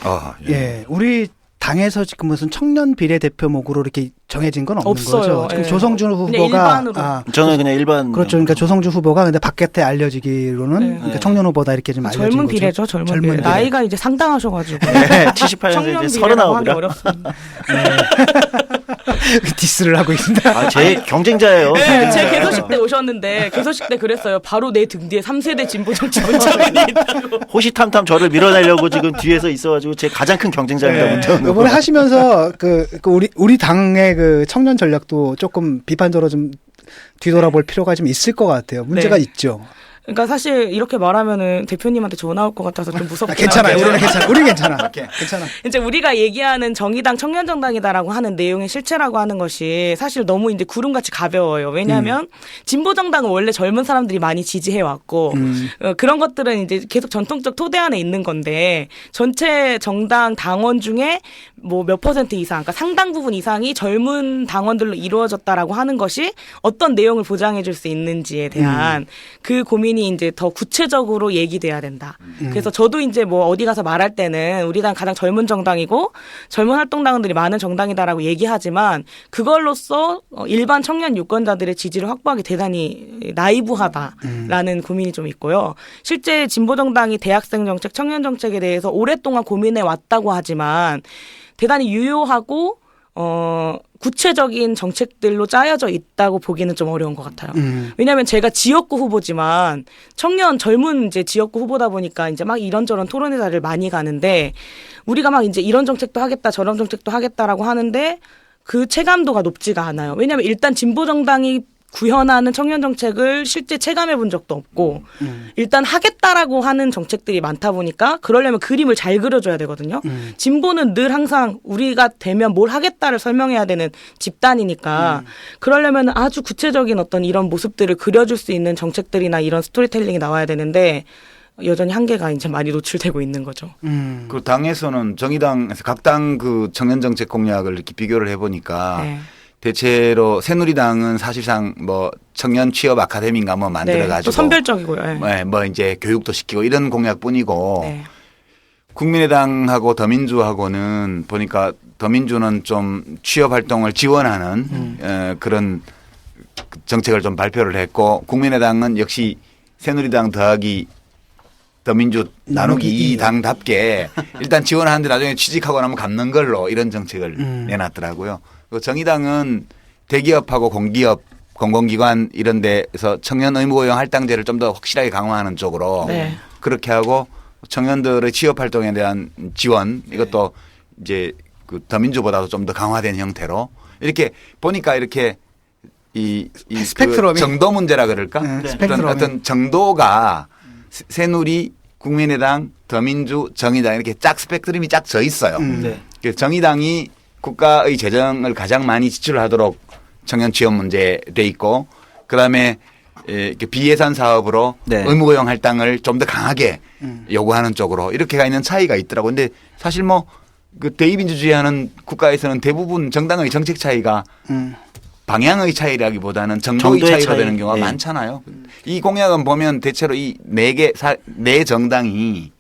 예, 우리 당에서 지금 무슨 청년 비례대표목으로 이렇게 정해진 건 없는 없어요. 거죠. 지금 예. 조성주 그냥 후보가 일반으로. 저는 그냥 일반. 그렇죠. 그러니까 조성주 후보가 근데 바깥에 알려지기로는 그러니까 청년 후보다 이렇게 좀 알려진 젊은 거죠. 비례죠. 젊은 비례. 비례. 나이가 이제 상당하셔가지고. 네, 78년생 청년 이제 비례라고 하기 39이라. 어렵습니다. 디스를 하고 있습니다. 아, 제 경쟁자예요. 네, 제 개소식 때 오셨는데 개소식 때 그랬어요. 바로 내 등 뒤에 3세대 진보 정치 문자맨이 있다고. 호시탐탐 저를 밀어내려고 지금 뒤에서 있어가지고 제 가장 큰 경쟁자입니다. 네. 문재인 후보. 이번에 하시면서 그 우리 당의 그 청년 전략도 조금 비판적으로 좀 뒤돌아볼 필요가 좀 있을 것 같아요. 문제가 네. 있죠. 그러니까 사실 이렇게 말하면은 대표님한테 전화 올 것 같아서 좀 무섭긴 괜찮아요. 한데. 우리는 괜찮아. 우리 괜찮아. 괜찮아. 이제 우리가 얘기하는 정의당 청년정당이다라고 하는 내용의 실체라고 하는 것이 사실 너무 이제 구름같이 가벼워요. 왜냐하면 진보정당은 원래 젊은 사람들이 많이 지지해왔고 그런 것들은 이제 계속 전통적 토대 안에 있는 건데 전체 정당 당원 중에 뭐 몇 % 이상, 그러니까 상당 부분 이상이 젊은 당원들로 이루어졌다라고 하는 것이 어떤 내용을 보장해줄 수 있는지에 대한 그 고민이 이제 더 구체적으로 얘기돼야 된다. 그래서 저도 이제 뭐 어디 가서 말할 때는 우리 당 가장 젊은 정당이고 젊은 활동당원들이 많은 정당이다라고 얘기하지만 그걸로써 일반 청년 유권자들의 지지를 확보하기 대단히 나이브하다라는 고민이 좀 있고요. 실제 진보정당이 대학생 정책, 청년 정책에 대해서 오랫동안 고민해 왔다고 하지만 대단히 유효하고 구체적인 정책들로 짜여져 있다고 보기는 좀 어려운 것 같아요. 왜냐하면 제가 지역구 후보지만 청년 젊은 이제 지역구 후보다 보니까 이제 막 이런저런 토론회사를 많이 가는데 우리가 막 이제 이런 정책도 하겠다 저런 정책도 하겠다라고 하는데 그 체감도가 높지가 않아요. 왜냐하면 일단 진보 정당이 구현하는 청년 정책을 실제 체감해 본 적도 없고 일단 하겠다라고 하는 정책들이 많다 보니까 그러려면 그림을 잘 그려줘야 되거든요. 진보는 늘 항상 우리가 되면 뭘 하겠다를 설명해야 되는 집단이니까 그러려면 아주 구체적인 어떤 이런 모습들을 그려줄 수 있는 정책들이나 이런 스토리텔링이 나와야 되는데 여전히 한계가 이제 많이 노출되고 있는 거죠. 그 당에서는 정의당에서 각 당 그 청년 정책 공약을 이렇게 비교를 해보니까 네. 대체로 새누리당은 사실상 뭐 청년 취업 아카데미인가 뭐 만들어가지고 네, 또 선별적이고요. 네. 네, 뭐 이제 교육도 시키고 이런 공약뿐이고 네. 국민의당하고 더민주하고는 보니까 더민주는 좀 취업 활동을 지원하는 그런 정책을 좀 발표를 했고 국민의당은 역시 새누리당 더하기 더민주 나누기 이 당답게 일단 지원하는데 나중에 취직하고 나면 갚는 걸로 이런 정책을 내놨더라고요. 정의당은 대기업하고 공기업, 공공기관 이런 데서 청년 의무 고용 할당제를 좀 더 확실하게 강화하는 쪽으로 네. 그렇게 하고 청년들의 취업 활동에 대한 지원 이것도 이제 그 더민주보다도 좀 더 강화된 형태로 이렇게 보니까 이렇게 이 스펙트럼이 그 정도 문제라 그럴까? 그런 어떤 정도가 새누리, 국민의당, 더민주, 정의당 이렇게 짝 스펙트럼이 쫙 져 있어요. 그래서 정의당이 국가의 재정을 가장 많이 지출하도록 청년 취업 문제 돼 있고 그다음에 이렇게 비예산 사업으로 네. 의무고용 할당을 좀 더 강하게 요구하는 쪽으로 이렇게 가 있는 차이가 있더라고. 근데 사실 뭐 그 대의민주주의하는 국가에서는 대부분 정당의 정책 차이가 방향의 차이라기보다는 정도의 차이로 차이. 되는 경우가 네. 많잖아요. 이 공약은 보면 대체로 이 네 정당이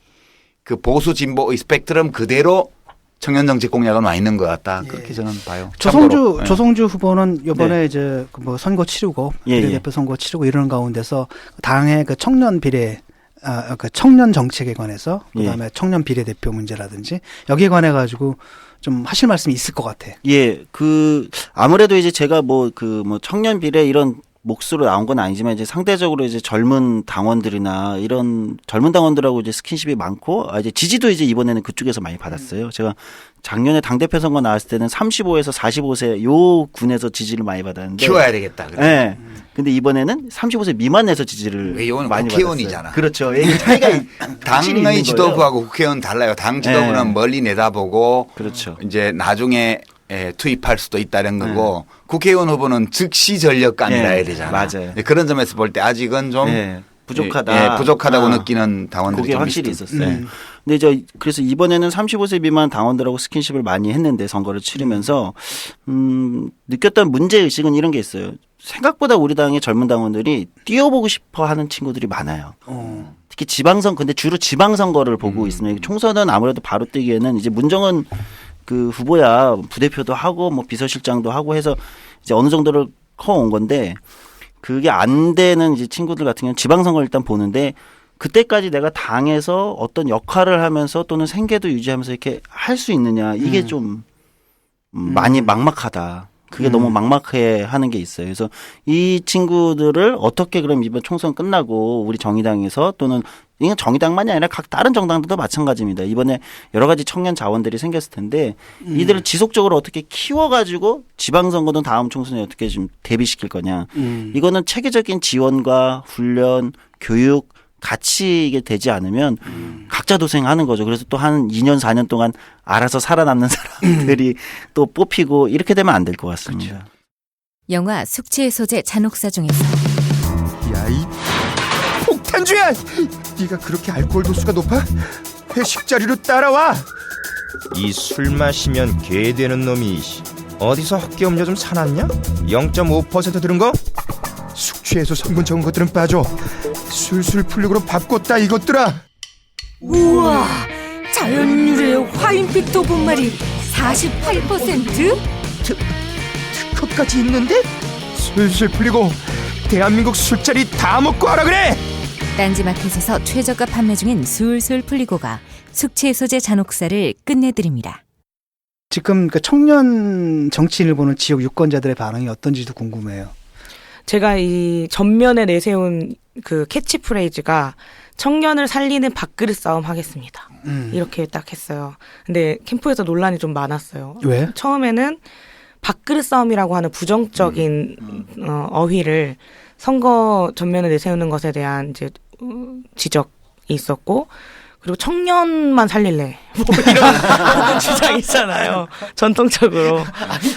그 보수 진보의 스펙트럼 그대로 청년 정책 공약은 와 있는 것 같다. 그렇게 저는 봐요. 참고로. 조성주 후보는 이번에 이제 그 뭐 선거 치르고 예, 비례대표 선거 치르고 이러는 가운데서 당의 그 청년 비례 그 청년 정책에 관해서 그다음에 청년 비례대표 문제라든지 여기에 관해 가지고 좀 하실 말씀이 있을 것 같아. 예, 아무래도 이제 제가 청년 비례 이런 몫으로 나온 건 아니지만 이제 상대적으로 이제 젊은 당원들이나 이런 젊은 당원들하고 이제 스킨십이 많고 이제 지지도 이제 이번에는 그쪽에서 많이 받았어요. 제가 작년에 당대표 선거 나왔을 때는 35에서 45세 요 군에서 지지를 많이 받았는데 키워야 되겠다. 예. 네. 근데 이번에는 35세 미만에서 지지를 많이 국회의원이잖아. 받았어요. 그렇죠. 이 차이가 당의 지도부하고 국회의원 달라요. 당 지도부는 멀리 내다보고 그렇죠. 이제 나중에 투입할 수도 있다는 거고 국회의원 후보는 즉시 전력감이라 해야 되잖아. 맞아요. 그런 점에서 볼 때 아직은 좀 부족하다. 부족하다고 느끼는 당원들이 그게 좀 확실히 있었어요. 근데 그래서 이번에는 35세 미만 당원들하고 스킨십을 많이 했는데 선거를 치르면서 느꼈던 문제 의식은 이런 게 있어요. 생각보다 우리 당의 젊은 당원들이 뛰어보고 싶어 하는 친구들이 많아요. 특히 근데 주로 지방선거를 보고 있으면 총선은 아무래도 바로 뛰기에는 이제 문정은 후보야 부대표도 하고 비서실장도 하고 해서 이제 어느 정도를 커온 건데 그게 안 되는 이제 친구들 같은 경우는 지방선거를 일단 보는데 그때까지 내가 당에서 어떤 역할을 하면서 또는 생계도 유지하면서 이렇게 할 수 있느냐 이게 좀 많이 막막하다. 그게 너무 막막해 하는 게 있어요. 그래서 이 친구들을 어떻게 그럼 이번 총선 끝나고 우리 정의당에서 또는 이건 정의당만이 아니라 각 다른 정당들도 마찬가지입니다. 이번에 여러 가지 청년 자원들이 생겼을 텐데 이들을 지속적으로 어떻게 키워가지고 지방선거든 다음 총선에 어떻게 좀 대비시킬 거냐. 이거는 체계적인 지원과 훈련, 교육 같이 이게 되지 않으면 각자 도생하는 거죠. 그래서 또 한 2년 4년 동안 알아서 살아남는 사람들이 또 뽑히고 이렇게 되면 안 될 것 같습니다. 그렇죠. 영화 숙취의 소재 잔혹사 중에서 야, 이 폭탄주야! 네가 그렇게 알코올 도수가 높아? 회식 자리로 따라와! 이 술 마시면 개 되는 놈이 어디서 헛개 음료 좀 사놨냐? 0.5% 들은 거? 숙취해소 성분 적은 것들은 빠져. 술술 풀리고로 바꿨다 이것들아. 우와, 자연유래 화인빛 도분말이 48%? 특허까지 있는데? 술술 풀리고 대한민국 술자리 다 먹고 하라 그래. 딴지마켓에서 최저가 판매 중인 술술 풀리고가 숙취의 소재 잔혹사를 끝내드립니다. 지금 그 청년 정치인을 보는 지역 유권자들의 반응이 어떤지도 궁금해요. 제가 이 전면에 내세운 그 캐치프레이즈가 청년을 살리는 밥그릇 싸움 하겠습니다. 이렇게 딱 했어요. 근데 캠프에서 논란이 좀 많았어요. 왜? 처음에는 밥그릇 싸움이라고 하는 부정적인 어휘를 선거 전면에 내세우는 것에 대한 이제 지적이 있었고, 그리고 청년만 살릴래 뭐 이런 주장이 있잖아요. 전통적으로.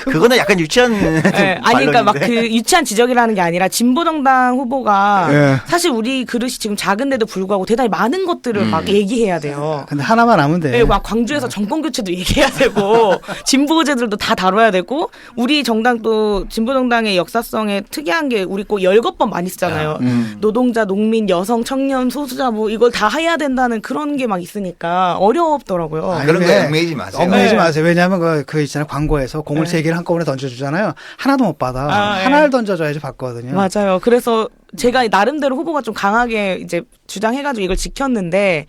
그거는 약간 유치한. 네, 아니 그러니까 막 그 유치한 지적이라는 게 아니라 진보정당 후보가 사실 우리 그릇이 지금 작은데도 불구하고 대단히 많은 것들을 막 얘기해야 돼요. 근데 하나만 하면 돼. 네, 막 광주에서 정권 교체도 얘기해야 되고 진보 의제들도 다 다뤄야 되고, 우리 정당도 진보정당의 역사성에 특이한 게 우리 꼭 열것번 많이 쓰잖아요. 노동자, 농민, 여성, 청년, 소수자 뭐 이걸 다 해야 된다는 그런 게 막 있으니까 어렵더라고요. 그런 거 얽매이지 마세요. 얽매이지 마세요. 왜냐하면 그 있잖아요. 광고에서 공을 3개를 한꺼번에 던져주잖아요. 하나도 못 받아. 하나를 던져줘야지 받거든요. 맞아요. 그래서 제가 나름대로 후보가 좀 강하게 이제 주장해가지고 이걸 지켰는데,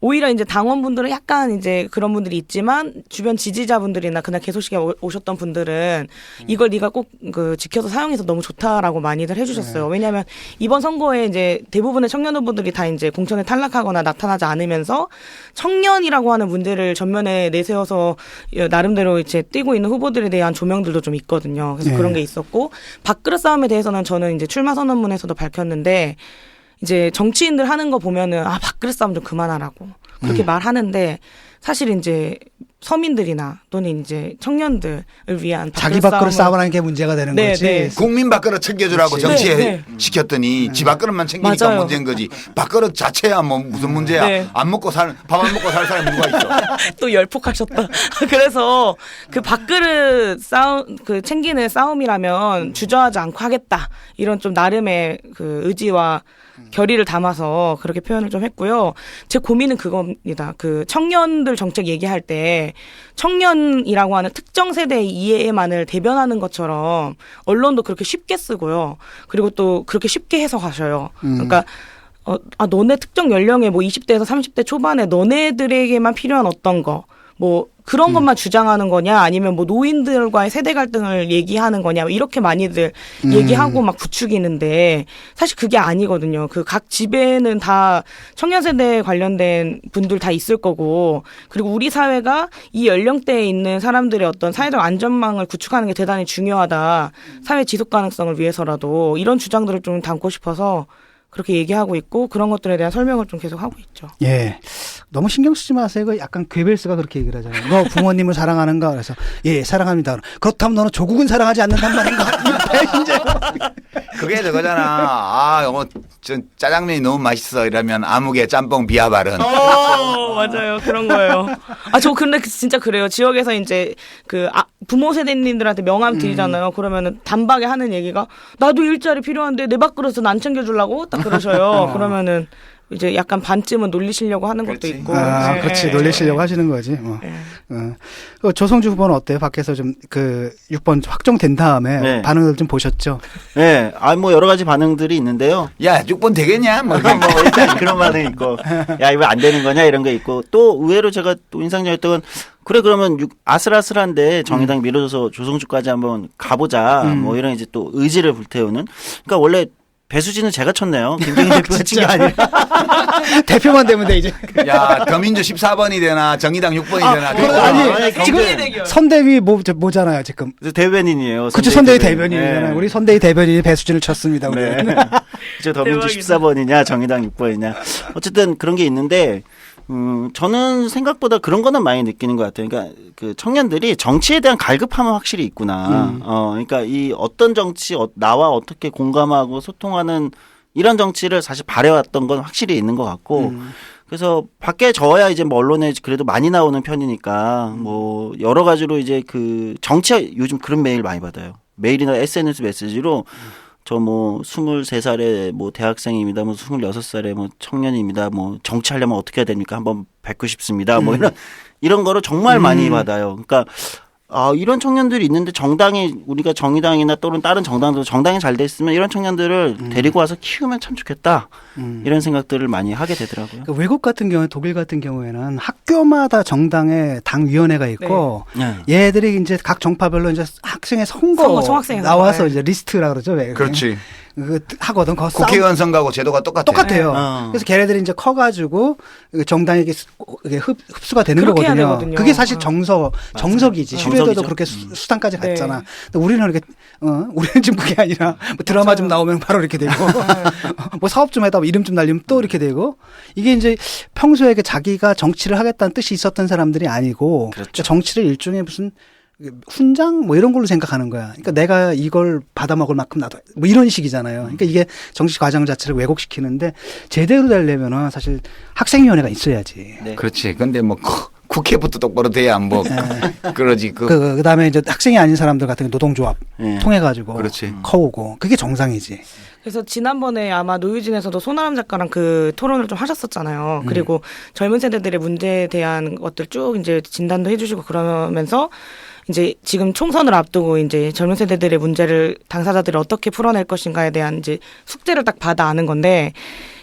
오히려 이제 당원분들은 약간 이제 그런 분들이 있지만 주변 지지자분들이나 그날 개소식에 오셨던 분들은 이걸 네가 꼭 그 지켜서 사용해서 너무 좋다라고 많이들 해주셨어요. 왜냐하면 이번 선거에 이제 대부분의 청년 후보들이 다 이제 공천에 탈락하거나 나타나지 않으면서 청년이라고 하는 문제를 전면에 내세워서 나름대로 이제 뛰고 있는 후보들에 대한 조명들도 좀 있거든요. 그래서 그런 게 있었고, 밥그릇 싸움에 대해서는 저는 이제 출마 선언문에서도 밝혔는데, 이제 정치인들 하는 거 보면은 밥그릇 싸움 좀 그만하라고 그렇게 말하는데, 사실 이제 서민들이나 또는 이제 청년들을 위한 자기 밥그릇 싸움하는 게 문제가 되는 거지. 네. 국민 밥그릇 챙겨주라고 정치에 시켰더니 지 밥그릇만 챙기니까 맞아요. 문제인 거지. 밥그릇 자체야 뭐 무슨 문제야. 밥 안 먹고 살 사람이 누가 있어. 또 열폭하셨다. 그래서 그 밥그릇 싸움, 그 챙기는 싸움이라면 주저하지 않고 하겠다, 이런 좀 나름의 그 의지와 결의를 담아서 그렇게 표현을 좀 했고요. 제 고민은 그겁니다. 그 청년들 정책 얘기할 때 청년이라고 하는 특정 세대의 이해만을 대변하는 것처럼 언론도 그렇게 쉽게 쓰고요. 그리고 또 그렇게 쉽게 해석하셔요. 그러니까 너네 특정 연령의 뭐 20대에서 30대 초반에 너네들에게만 필요한 어떤 거, 뭐 그런 것만 주장하는 거냐, 아니면 뭐 노인들과의 세대 갈등을 얘기하는 거냐, 뭐 이렇게 많이들 얘기하고 막 부추기는데 사실 그게 아니거든요. 그 각 집에는 다 청년 세대에 관련된 분들 다 있을 거고, 그리고 우리 사회가 이 연령대에 있는 사람들의 어떤 사회적 안전망을 구축하는 게 대단히 중요하다. 사회 지속 가능성을 위해서라도 이런 주장들을 좀 담고 싶어서 그렇게 얘기하고 있고, 그런 것들에 대한 설명을 좀 계속 하고 있죠. 예. 너무 신경 쓰지 마세요. 그 약간 괴벨스가 그렇게 얘기를 하잖아요. 너 부모님을 사랑하는가? 그래서 예, 사랑합니다. 그렇다면 너는 조국은 사랑하지 않는단 말인가? 이제 그게 저거잖아. 영어 짜장면이 너무 맛있어 이러면 아무개 짬뽕 비하발은. 맞아요. 그런 거예요. 저 근데 진짜 그래요. 지역에서 이제 부모 세대님들한테 명함 드리잖아요. 그러면은 단박에 하는 얘기가 나도 일자리 필요한데 내 밥그릇은 안 챙겨주려고 딱 그러셔요. 그러면은 이제 약간 반쯤은 놀리시려고 하는 것도 있고. 네. 그렇지. 놀리시려고 하시는 거지. 조성주 후보는 어때요? 밖에서 좀 6번 확정된 다음에 네. 반응을 좀 보셨죠? 네. 뭐 여러 가지 반응들이 있는데요. 야, 6번 되겠냐? 뭐 일단 그런 반응이 있고, 야, 이거 안 되는 거냐? 이런 게 있고, 또 의외로 제가 또 인상적이었던 건, 그래, 그러면 아슬아슬한데 정의당 밀어줘서 조성주까지 한번 가보자. 뭐 이런 이제 또 의지를 불태우는. 그러니까 원래 배수진은 제가 쳤네요. 김정인 대표가 친 게 아니라. 대표만 되면 돼, 이제. 야, 더민주 14번이 되나, 정의당 6번이 되나. 아니, 지금 선대위 뭐잖아요, 지금. 대변인이에요. 그쵸, 선대위 대변인이잖아요. 우리 선대위 대변인이 배수진을 쳤습니다, 우리. 네. 그쵸, 더민주 14번이냐, 정의당 6번이냐. 어쨌든 그런 게 있는데, 저는 생각보다 그런 거는 많이 느끼는 것 같아요. 그러니까 그 청년들이 정치에 대한 갈급함은 확실히 있구나. 그러니까 이 어떤 정치, 나와 어떻게 공감하고 소통하는 이런 정치를 사실 바래왔던 건 확실히 있는 것 같고. 그래서 밖에 저야 이제 뭐 언론에 그래도 많이 나오는 편이니까 뭐 여러 가지로 이제 그 정치 요즘 그런 메일 많이 받아요. 메일이나 SNS 메시지로 저 뭐 23살에 뭐 대학생입니다. 뭐 26살에 뭐 청년입니다. 뭐 정치하려면 어떻게 해야 됩니까? 한번 뵙고 싶습니다. 뭐 이런 거를 정말 많이 받아요. 그러니까 이런 청년들이 있는데 정당이 우리가 정의당이나 또는 다른 정당도 정당이 잘 돼 있으면 이런 청년들을 데리고 와서 키우면 참 좋겠다. 이런 생각들을 많이 하게 되더라고요. 그러니까 외국 같은 경우에 독일 같은 경우에는 학교마다 정당의 당위원회가 있고 얘들이 이제 각 정파별로 이제 학생의 선거 총학생회 나와서 이제 리스트라 그러죠. 그렇지. 하거든. 국회의원 선거하고 제도가 똑같아요. 그래서 걔네들이 이제 커가지고 정당에게 흡수가 되는 거거든요. 그게 사실 정석이지. 슈레더도 그렇게 수단까지 갔잖아. 근데 우리는 이렇게 우리는 지금 그게 아니라 뭐 드라마 좀 나오면 바로 이렇게 되고 뭐 사업 좀 하다 이름 좀 날리면 또 이렇게 되고, 이게 이제 평소에 자기가 정치를 하겠다는 뜻이 있었던 사람들이 아니고 그렇죠. 정치를 일종의 무슨 훈장 뭐 이런 걸로 생각하는 거야. 그러니까 내가 이걸 받아먹을 만큼 나도 뭐 이런 식이잖아요. 그러니까 이게 정치 과정 자체를 왜곡시키는데, 제대로 되려면은 사실 학생위원회가 있어야지. 네. 그렇지. 근데 뭐 국회부터 똑바로 돼야 뭐 그러지. 그다음에 이제 학생이 아닌 사람들 같은 노동조합 통해 가지고 커오고, 그게 정상이지. 그래서 지난번에 아마 노유진에서도 손아람 작가랑 그 토론을 좀 하셨었잖아요. 그리고 젊은 세대들의 문제에 대한 것들 쭉 이제 진단도 해주시고 그러면서 이제 지금 총선을 앞두고 이제 젊은 세대들의 문제를 당사자들이 어떻게 풀어낼 것인가에 대한 이제 숙제를 딱 받아 아는 건데,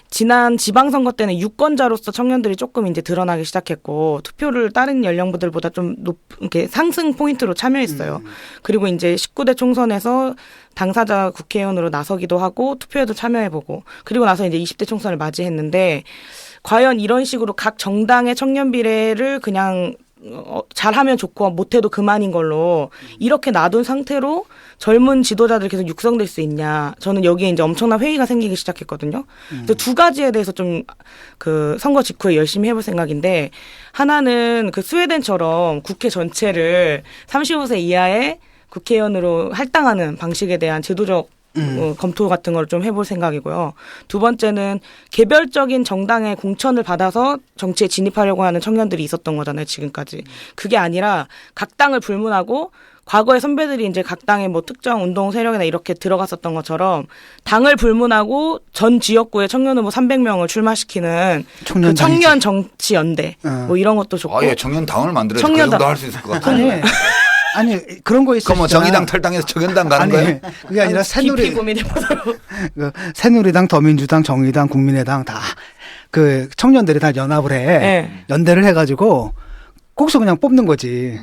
지난 지방선거 때는 유권자로서 청년들이 조금 이제 드러나기 시작했고, 투표를 다른 연령부들보다 좀 이렇게 상승 포인트로 참여했어요. 그리고 이제 19대 총선에서 당사자 국회의원으로 나서기도 하고 투표에도 참여해보고, 그리고 나서 이제 20대 총선을 맞이했는데, 과연 이런 식으로 각 정당의 청년 비례를 그냥 잘하면 좋고 못해도 그만인 걸로 이렇게 놔둔 상태로 젊은 지도자들이 계속 육성될 수 있냐. 저는 여기에 이제 엄청난 회의가 생기기 시작했거든요. 그래서 두 가지에 대해서 좀 그 선거 직후에 열심히 해볼 생각인데, 하나는 그 스웨덴처럼 국회 전체를 35세 이하의 국회의원으로 할당하는 방식에 대한 제도적 검토 같은 걸 좀 해볼 생각이고요. 두 번째는 개별적인 정당의 공천을 받아서 정치에 진입하려고 하는 청년들이 있었던 거잖아요, 지금까지. 그게 아니라 각 당을 불문하고, 과거에 선배들이 이제 각 당의 뭐 특정 운동 세력이나 이렇게 들어갔었던 것처럼 당을 불문하고 전 지역구에 청년 후보 300명을 출마시키는 그 청년 정치 연대 뭐 이런 것도 좋고. 청년 당을 만들어야지. 그 정도 할 수 있을 것 같아요. 아니 그런 거 있어요. 그럼 뭐 정의당 탈당해서 정연당 가는 거예요? 그게 아니라 깊이 고민해보도록. 새누리당, 더민주당, 정의당, 국민의당 다 그 청년들이 다 연합을 해. 네. 연대를 해가지고 거기서 그냥 뽑는 거지.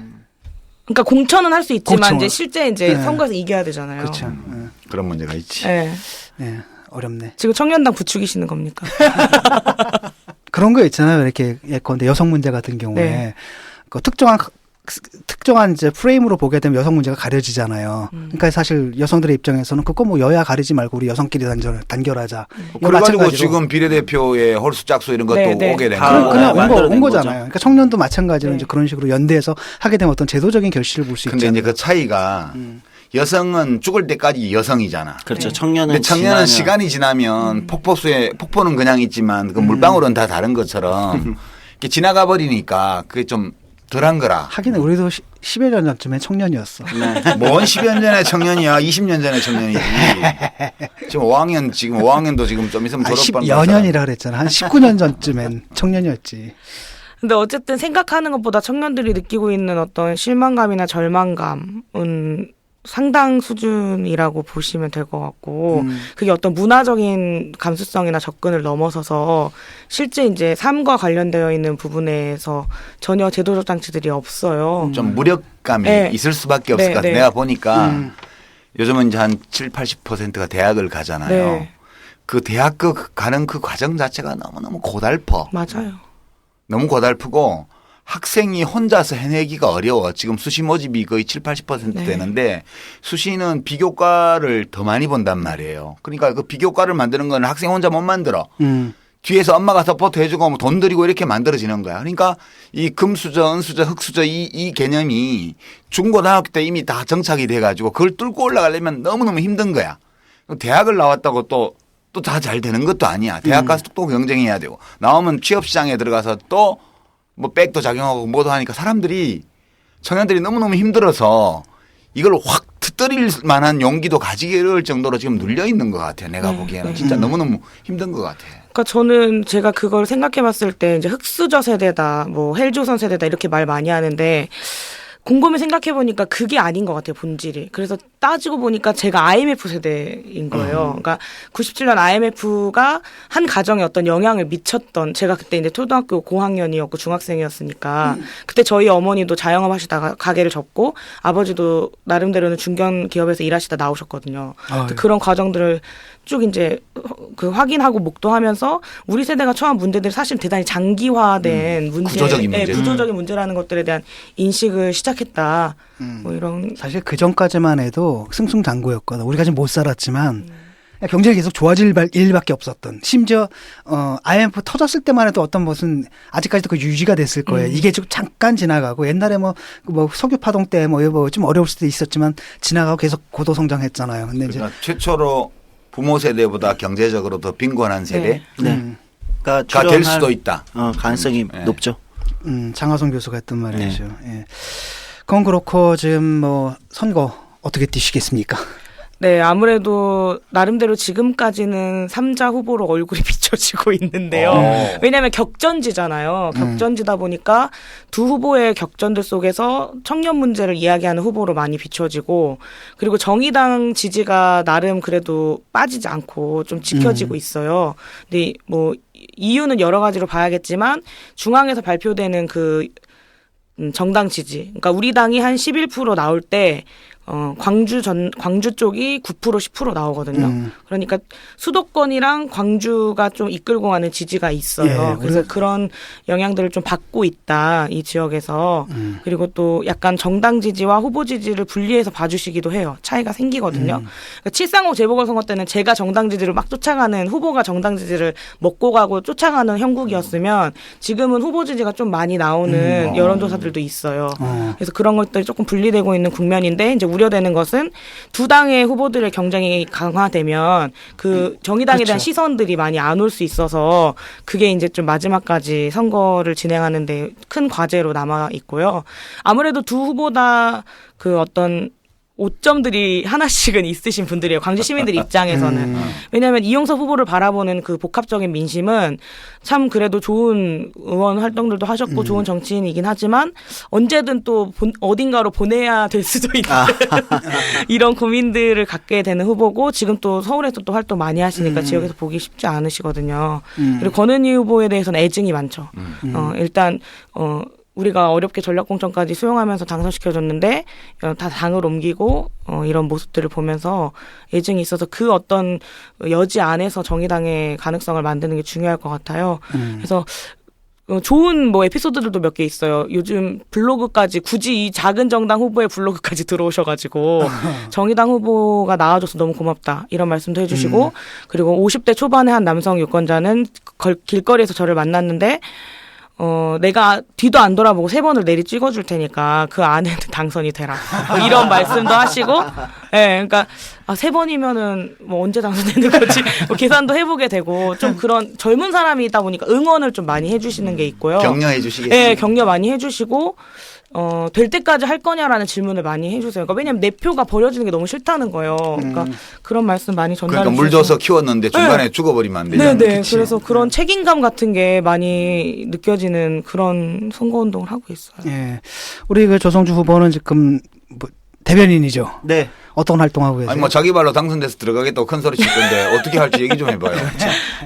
그러니까 공천은 할 수 있지만 공천. 이제 실제 이제 네. 선거에서 이겨야 되잖아요. 그렇죠. 그런 문제가 있지. 네. 네, 어렵네. 지금 청년당 부추기시는 겁니까? 그런 거 있잖아요. 이렇게 예컨대 여성 문제 같은 경우에 네. 그 특정한 이제 프레임으로 보게 되면 여성 문제가 가려지잖아요. 그러니까 사실 여성들의 입장에서는 그거 뭐 여야 가리지 말고 우리 여성끼리 단결하자. 이거 그래가지고 마찬가지로. 지금 비례대표의 홀수 짝수 이런 것도 네. 오게 된 다 거고. 그냥 만들어낸 온 거죠. 거잖아요. 그러니까 청년도 마찬가지로 네. 이제 그런 식으로 연대해서 하게 되면 어떤 제도적인 결실을 볼 수 근데 있죠. 이제 그 차이가 여성은 죽을 때까지 여성이잖아. 그렇죠. 네. 청년은 근데 청년은 지나면- 시간이 지나면 폭포는 그냥 있지만 그 물방울은 다 다른 것처럼 이렇게 지나가 버리니까 그게 좀 덜한 거라. 하긴 우리도 10여 년 전쯤에 청년이었어. 뭔 10여 년 전에 청년이야. 20년 전에 청년이지. 지금 5학년도 지금 좀 있으면 졸업반 10여 년이라 그랬잖아. 한 19년 전쯤엔 청년이었지. 근데 어쨌든 생각하는 것보다 청년들이 느끼고 있는 어떤 실망감이나 절망감은 상당 수준이라고 보시면 될 것 같고 그게 어떤 문화적인 감수성이나 접근을 넘어서서 실제 이제 삶과 관련되어 있는 부분에서 전혀 제도적 장치들이 없어요. 좀 무력감이 네. 있을 수밖에 없을 네, 것 같아. 네. 내가 보니까 요즘은 이제 한 70-80%가 대학을 가잖아요. 네. 그 대학 가는 그 과정 자체가 너무너무 고달퍼. 맞아요. 너무 고달프고 학생이 혼자서 해내기가 어려워. 지금 수시 모집이 거의 70-80% 네. 되는데 수시는 비교과를 더 많이 본단 말이에요. 그러니까 그 비교과를 만드는 건 학생 혼자 못 만들어. 뒤에서 엄마가 서포트 해주고 뭐 돈 들이고 이렇게 만들어지는 거야. 그러니까 이 금수저, 은수저, 흑수저 이 개념이 중고등학교 때 이미 다 정착이 돼가지고 그걸 뚫고 올라가려면 너무너무 힘든 거야. 대학을 나왔다고 또 다 잘 되는 것도 아니야. 대학 가서 또 경쟁해야 되고 나오면 취업시장에 들어가서 또 뭐 백도 작용하고 뭐도 하니까 청년들이 너무너무 힘들어서 이걸 확 터뜨릴 만한 용기도 가지기 어려울 정도로 지금 눌려 있는 것 같아요. 내가 보기에는 진짜 너무너무 힘든 것 같아요. 그러니까 저는 제가 그걸 생각해봤을 때 이제 흑수저 세대다, 뭐 헬조선 세대다 이렇게 말 많이 하는데 곰곰이 생각해보니까 그게 아닌 것 같아요, 본질이. 그래서 따지고 보니까 제가 IMF 세대인 거예요. 그러니까 97년 IMF가 한 가정에 어떤 영향을 미쳤던, 제가 그때 이제 초등학교 고학년이었고 중학생이었으니까 그때 저희 어머니도 자영업 하시다가 가게를 접고 아버지도 나름대로는 중견 기업에서 일하시다 나오셨거든요. 그런 과정들을 쭉 이제 그 확인하고 목도하면서 우리 세대가 처한 문제들이 사실 대단히 장기화된 문제, 구조적인 문제. 구조적인 문제라는 것들에 대한 인식을 시작했다. 뭐 이런 사실 그 전까지만 해도 승승장구였거든. 우리가 지금 못 살았지만 경쟁이 계속 좋아질 일밖에 없었던. 심지어 IMF 터졌을 때만 해도 어떤 무슨 아직까지도 그 유지가 됐을 거예요. 이게 좀 잠깐 지나가고 옛날에 뭐 석유 파동 때 뭐 좀 어려울 수도 있었지만 지나가고 계속 고도 성장했잖아요. 근데 이제 그러니까 최초로 부모 세대보다 경제적으로 더 빈곤한 세대가 그러니까 될 수도 있다. 가능성이 네. 높죠. 장하성 교수가 했던 말이죠. 예. 그건 그렇고 지금 뭐 선거 어떻게 뛰시겠습니까? 네, 아무래도 나름대로 지금까지는 3자 후보로 얼굴이 비춰지고 있는데요. 왜냐하면 격전지잖아요. 격전지다 보니까 두 후보의 격전들 속에서 청년 문제를 이야기하는 후보로 많이 비춰지고 그리고 정의당 지지가 나름 그래도 빠지지 않고 좀 지켜지고 있어요. 근데 뭐 이유는 여러 가지로 봐야겠지만 중앙에서 발표되는 그 정당 지지. 그러니까 우리 당이 한 11% 나올 때 광주 쪽이 9% 10% 나오거든요. 그러니까 수도권이랑 광주가 좀 이끌고 가는 지지가 있어요. 그래서 그런 영향들을 좀 받고 있다, 이 지역에서. 그리고 또 약간 정당 지지와 후보 지지를 분리해서 봐주시기도 해요. 차이가 생기거든요. 그러니까 735 재보궐선거 때는 제가 정당 지지를 막 쫓아가는, 후보가 정당 지지를 먹고 가고 쫓아가는 형국이었으면 지금은 후보 지지가 좀 많이 나오는 여론조사들도 있어요. 그래서 그런 것들이 조금 분리되고 있는 국면인데 이제 우려되는 것은 두 당의 후보들의 경쟁이 강화되면 그 정의당에 대한 시선들이 많이 안 올 수 있어서 그게 이제 좀 마지막까지 선거를 진행하는데 큰 과제로 남아 있고요. 아무래도 두 후보 다 그 어떤 오점들이 하나씩은 있으신 분들이에요. 광주 시민들 입장에서는. 왜냐하면 이용섭 후보를 바라보는 그 복합적인 민심은 참 그래도 좋은 의원 활동들도 하셨고 좋은 정치인이긴 하지만 언제든 또 어딘가로 보내야 될 수도 있는 이런 고민들을 갖게 되는 후보고 지금 또 서울에서 또 활동 많이 하시니까 지역에서 보기 쉽지 않으시거든요. 그리고 권은희 후보에 대해서는 애증이 많죠. 일단 우리가 어렵게 전략공천까지 수용하면서 당선시켜줬는데 다 당을 옮기고 이런 모습들을 보면서 애증이 있어서 그 어떤 여지 안에서 정의당의 가능성을 만드는 게 중요할 것 같아요. 그래서 좋은 뭐 에피소드들도 몇 개 있어요. 요즘 블로그까지 굳이 이 작은 정당 후보의 블로그까지 들어오셔가지고 정의당 후보가 나와줘서 너무 고맙다 이런 말씀도 해주시고 그리고 50대 초반의 한 남성 유권자는 길거리에서 저를 만났는데 내가 뒤도 안 돌아보고 3번을 내리 찍어줄 테니까 그 안에는 당선이 되라. 뭐 이런 말씀도 하시고, 예, 그러니까 3번이면은 뭐 언제 당선되는 거지? 뭐 계산도 해보게 되고 좀 그런 젊은 사람이다 보니까 응원을 좀 많이 해주시는 게 있고요. 격려해 주시겠어요? 예, 격려 많이 해주시고. 될 때까지 할 거냐라는 질문을 많이 해주세요. 그러니까 왜냐면 내 표가 버려지는 게 너무 싫다는 거예요. 그러니까 그런 말씀 많이 전달해 주셔서. 그러니까 물 줘서 키웠는데 중간에 죽어버리면 안 되잖아요. 네네. 그래서 그런 책임감 같은 게 많이 느껴지는 그런 선거운동을 하고 있어요. 예. 우리 그 조성주 후보는 지금 뭐 대변인이죠. 네. 어떤 활동하고 계세요? 아니 뭐 자기 발로 당선돼서 들어가겠다고 큰 소리 칠 건데 어떻게 할지 얘기 좀 해봐요.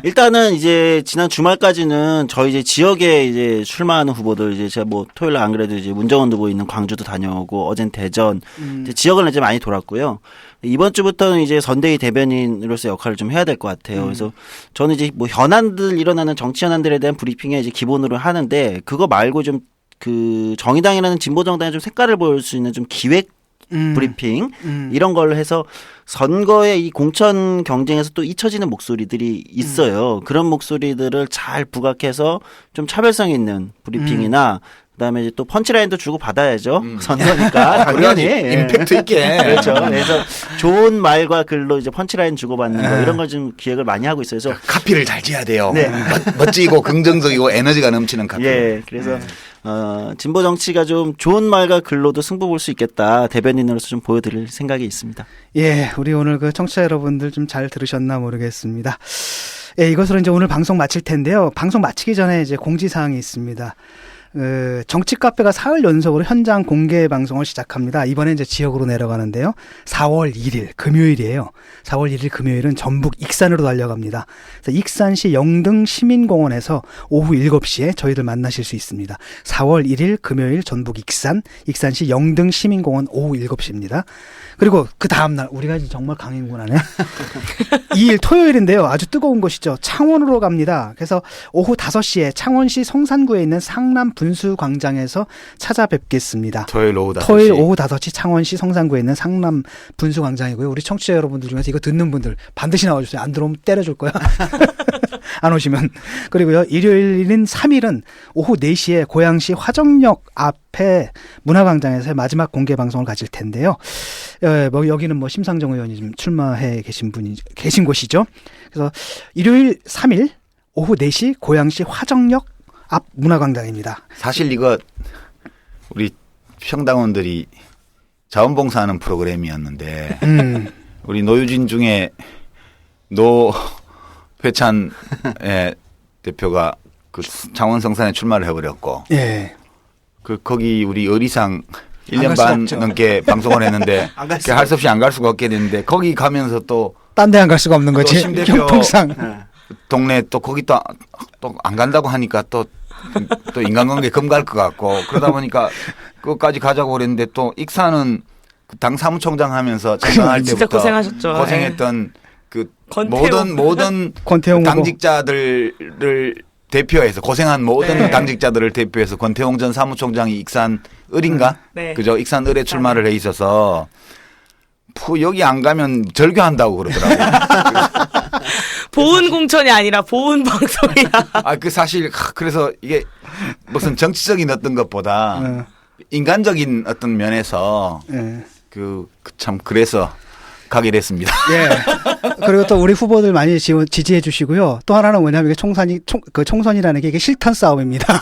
일단은 이제 지난 주말까지는 저희 이제 지역에 이제 출마하는 후보들 이제 제가 뭐 토요일 날 안 그래도 이제 문정원 후보 있는 광주도 다녀오고 어젠 대전 이제 지역을 이제 많이 돌았고요. 이번 주부터는 이제 선대위 대변인으로서 역할을 좀 해야 될 것 같아요. 그래서 저는 이제 뭐 현안들 일어나는 정치 현안들에 대한 브리핑에 이제 기본으로 하는데 그거 말고 좀 그 정의당이라는 진보 정당의 좀 색깔을 보일 수 있는 좀 기획 브리핑 이런 걸로 해서 선거의 이 공천 경쟁에서 또 잊혀지는 목소리들이 있어요. 그런 목소리들을 잘 부각해서 좀 차별성 있는 브리핑이나 그다음에 이제 또 펀치라인도 주고 받아야죠. 선거니까 당연히 임팩트 있게. 그렇죠. 그래서 좋은 말과 글로 이제 펀치라인 주고받는 거 이런 걸 좀 기획을 많이 하고 있어요. 그래서 카피를 잘 지어야 돼요. 네. 멋지고 긍정적이고 에너지가 넘치는 카피. 예. 그래서 진보 정치가 좀 좋은 말과 글로도 승부 볼 수 있겠다. 대변인으로서 좀 보여드릴 생각이 있습니다. 예, 우리 오늘 그 청취자 여러분들 좀 잘 들으셨나 모르겠습니다. 예, 이것으로 이제 오늘 방송 마칠 텐데요. 방송 마치기 전에 이제 공지사항이 있습니다. 정치 카페가 사흘 연속으로 현장 공개 방송을 시작합니다. 이번에 이제 지역으로 내려가는데요. 4월 1일 금요일이에요. 4월 1일 금요일은 전북 익산으로 달려갑니다. 그래서 익산시 영등 시민공원에서 오후 7시에 저희들 만나실 수 있습니다. 4월 1일 금요일 전북 익산시 영등 시민공원 오후 7시입니다. 그리고 그 다음날 우리가 정말 강행군하네. 2일 토요일인데요. 아주 뜨거운 곳이죠. 창원으로 갑니다. 그래서 오후 5시에 창원시 성산구에 있는 상남 분수광장에서 찾아뵙겠습니다. 토요일 오후 5시. 토요일 오후 5시 창원시 성산구에 있는 상남 분수광장이고요. 우리 청취자 여러분들 중에서 이거 듣는 분들 반드시 나와주세요. 안 들어오면 때려줄 거야. 안 오시면. 그리고요. 일요일인 3일은 오후 4시에 고양시 화정역 앞에 문화광장에서 마지막 공개 방송을 가질 텐데요. 뭐 여기는 뭐 심상정 의원이 좀 출마해 계신 곳이죠. 그래서 일요일 3일 오후 4시 고양시 화정역 앞 문화광장입니다. 사실 이거 우리 평당원들이 자원봉사하는 프로그램이었는데 우리 노유진 중에 노회찬 대표가 그 창원 성산에 출마를 해버렸고, 예. 거기 우리 의리상 1년 반 넘게 방송을 했는데 할 수 없이 안 갈 수가 없게 됐는데 거기 가면서 또 딴 데 안 갈 수가 없는 거지. 심 대표 형통상 동네 또 거기 또 안 간다고 하니까 또 인간관계 금 갈 것 같고 그러다 보니까 그것까지 가자고 그랬는데 또 익산은 당 사무총장 하면서 장관할 진짜 때부터 고생하셨죠. 고생했던 그 권태용. 모든 권태용 당직자들을 대표해서 고생한 모든 네. 당직자들을 대표해서 권태용 전 사무총장이 익산 을인가? 네. 그죠? 익산 을에 출마를 해 있어서 여기 안 가면 절교한다고 그러더라고요. 보은 공천이 아니라 보은 방송이야. 그 사실 그래서 이게 무슨 정치적인 어떤 것보다 인간적인 어떤 면에서 참 그래서 가게 됐습니다. 예. 그리고 또 우리 후보들 많이 지지해 주시고요. 또 하나는 뭐냐면 이게 총선이라는 게 이게 실탄 싸움입니다.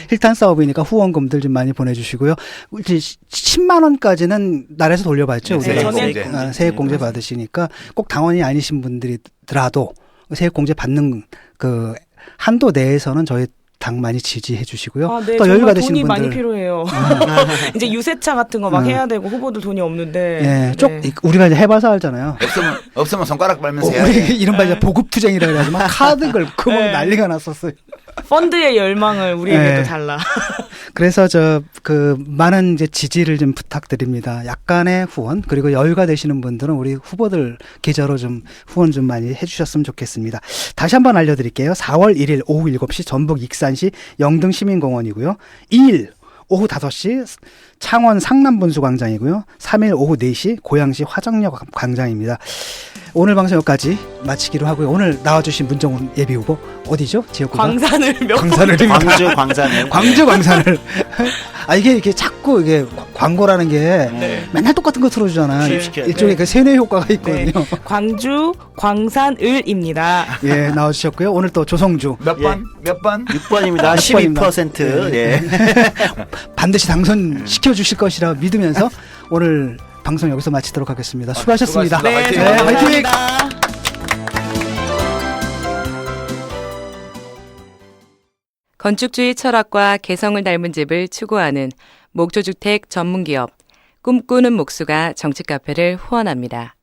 실탄 싸움이니까 후원금들 좀 많이 보내주시고요. 10만 원까지는 나라에서 돌려받죠. 네, 세액공제 받으시니까 꼭 당원이 아니신 분들이더라도 세액공제 받는 그 한도 내에서는 저희 당 많이 지지해 주시고요. 네, 또 여유 받으신 돈이 분들 많이 필요해요. 이제 유세차 같은 거 막 해야 되고 후보들 돈이 없는데. 우리가 이제 해봐서 알잖아요. 없으면 손가락 빨면서 해야 우리 돼. 이른바 이제 보급투쟁이라 그래가지고 카드 걸고 막 난리가 났었어요. 펀드의 열망을 우리에게도 달라. 그래서 많은 이제 지지를 좀 부탁드립니다. 약간의 후원, 그리고 여유가 되시는 분들은 우리 후보들 계좌로 좀 후원 좀 많이 해주셨으면 좋겠습니다. 다시 한번 알려드릴게요. 4월 1일 오후 7시 전북 익산시 영등시민공원이고요. 2일 오후 5시 창원 상남분수광장이고요. 3일 오후 4시 고양시 화정역 광장입니다. 오늘 방송 여기까지 마치기로 하고요. 오늘 나와주신 문정훈 예비후보 어디죠? 지역구가? 광산을 광주 광산을. 이게 자꾸 이게 광고라는 게 맨날 똑같은 거 틀어주잖아요. 일종의 그 세뇌 효과가 있거든요. 네. 광주 광산을입니다. 예, 나와주셨고요. 오늘 또 조성주 몇 번? 6번입니다. 12%. 예. 반드시 당선시켜 주실 것이라 믿으면서 오늘 방송 여기서 마치도록 하겠습니다. 수고하셨습니다. 네, 화이팅! 건축주의 철학과 개성을 닮은 집을 추구하는 목조주택 전문기업 꿈꾸는 목수가 정치 카페를 후원합니다.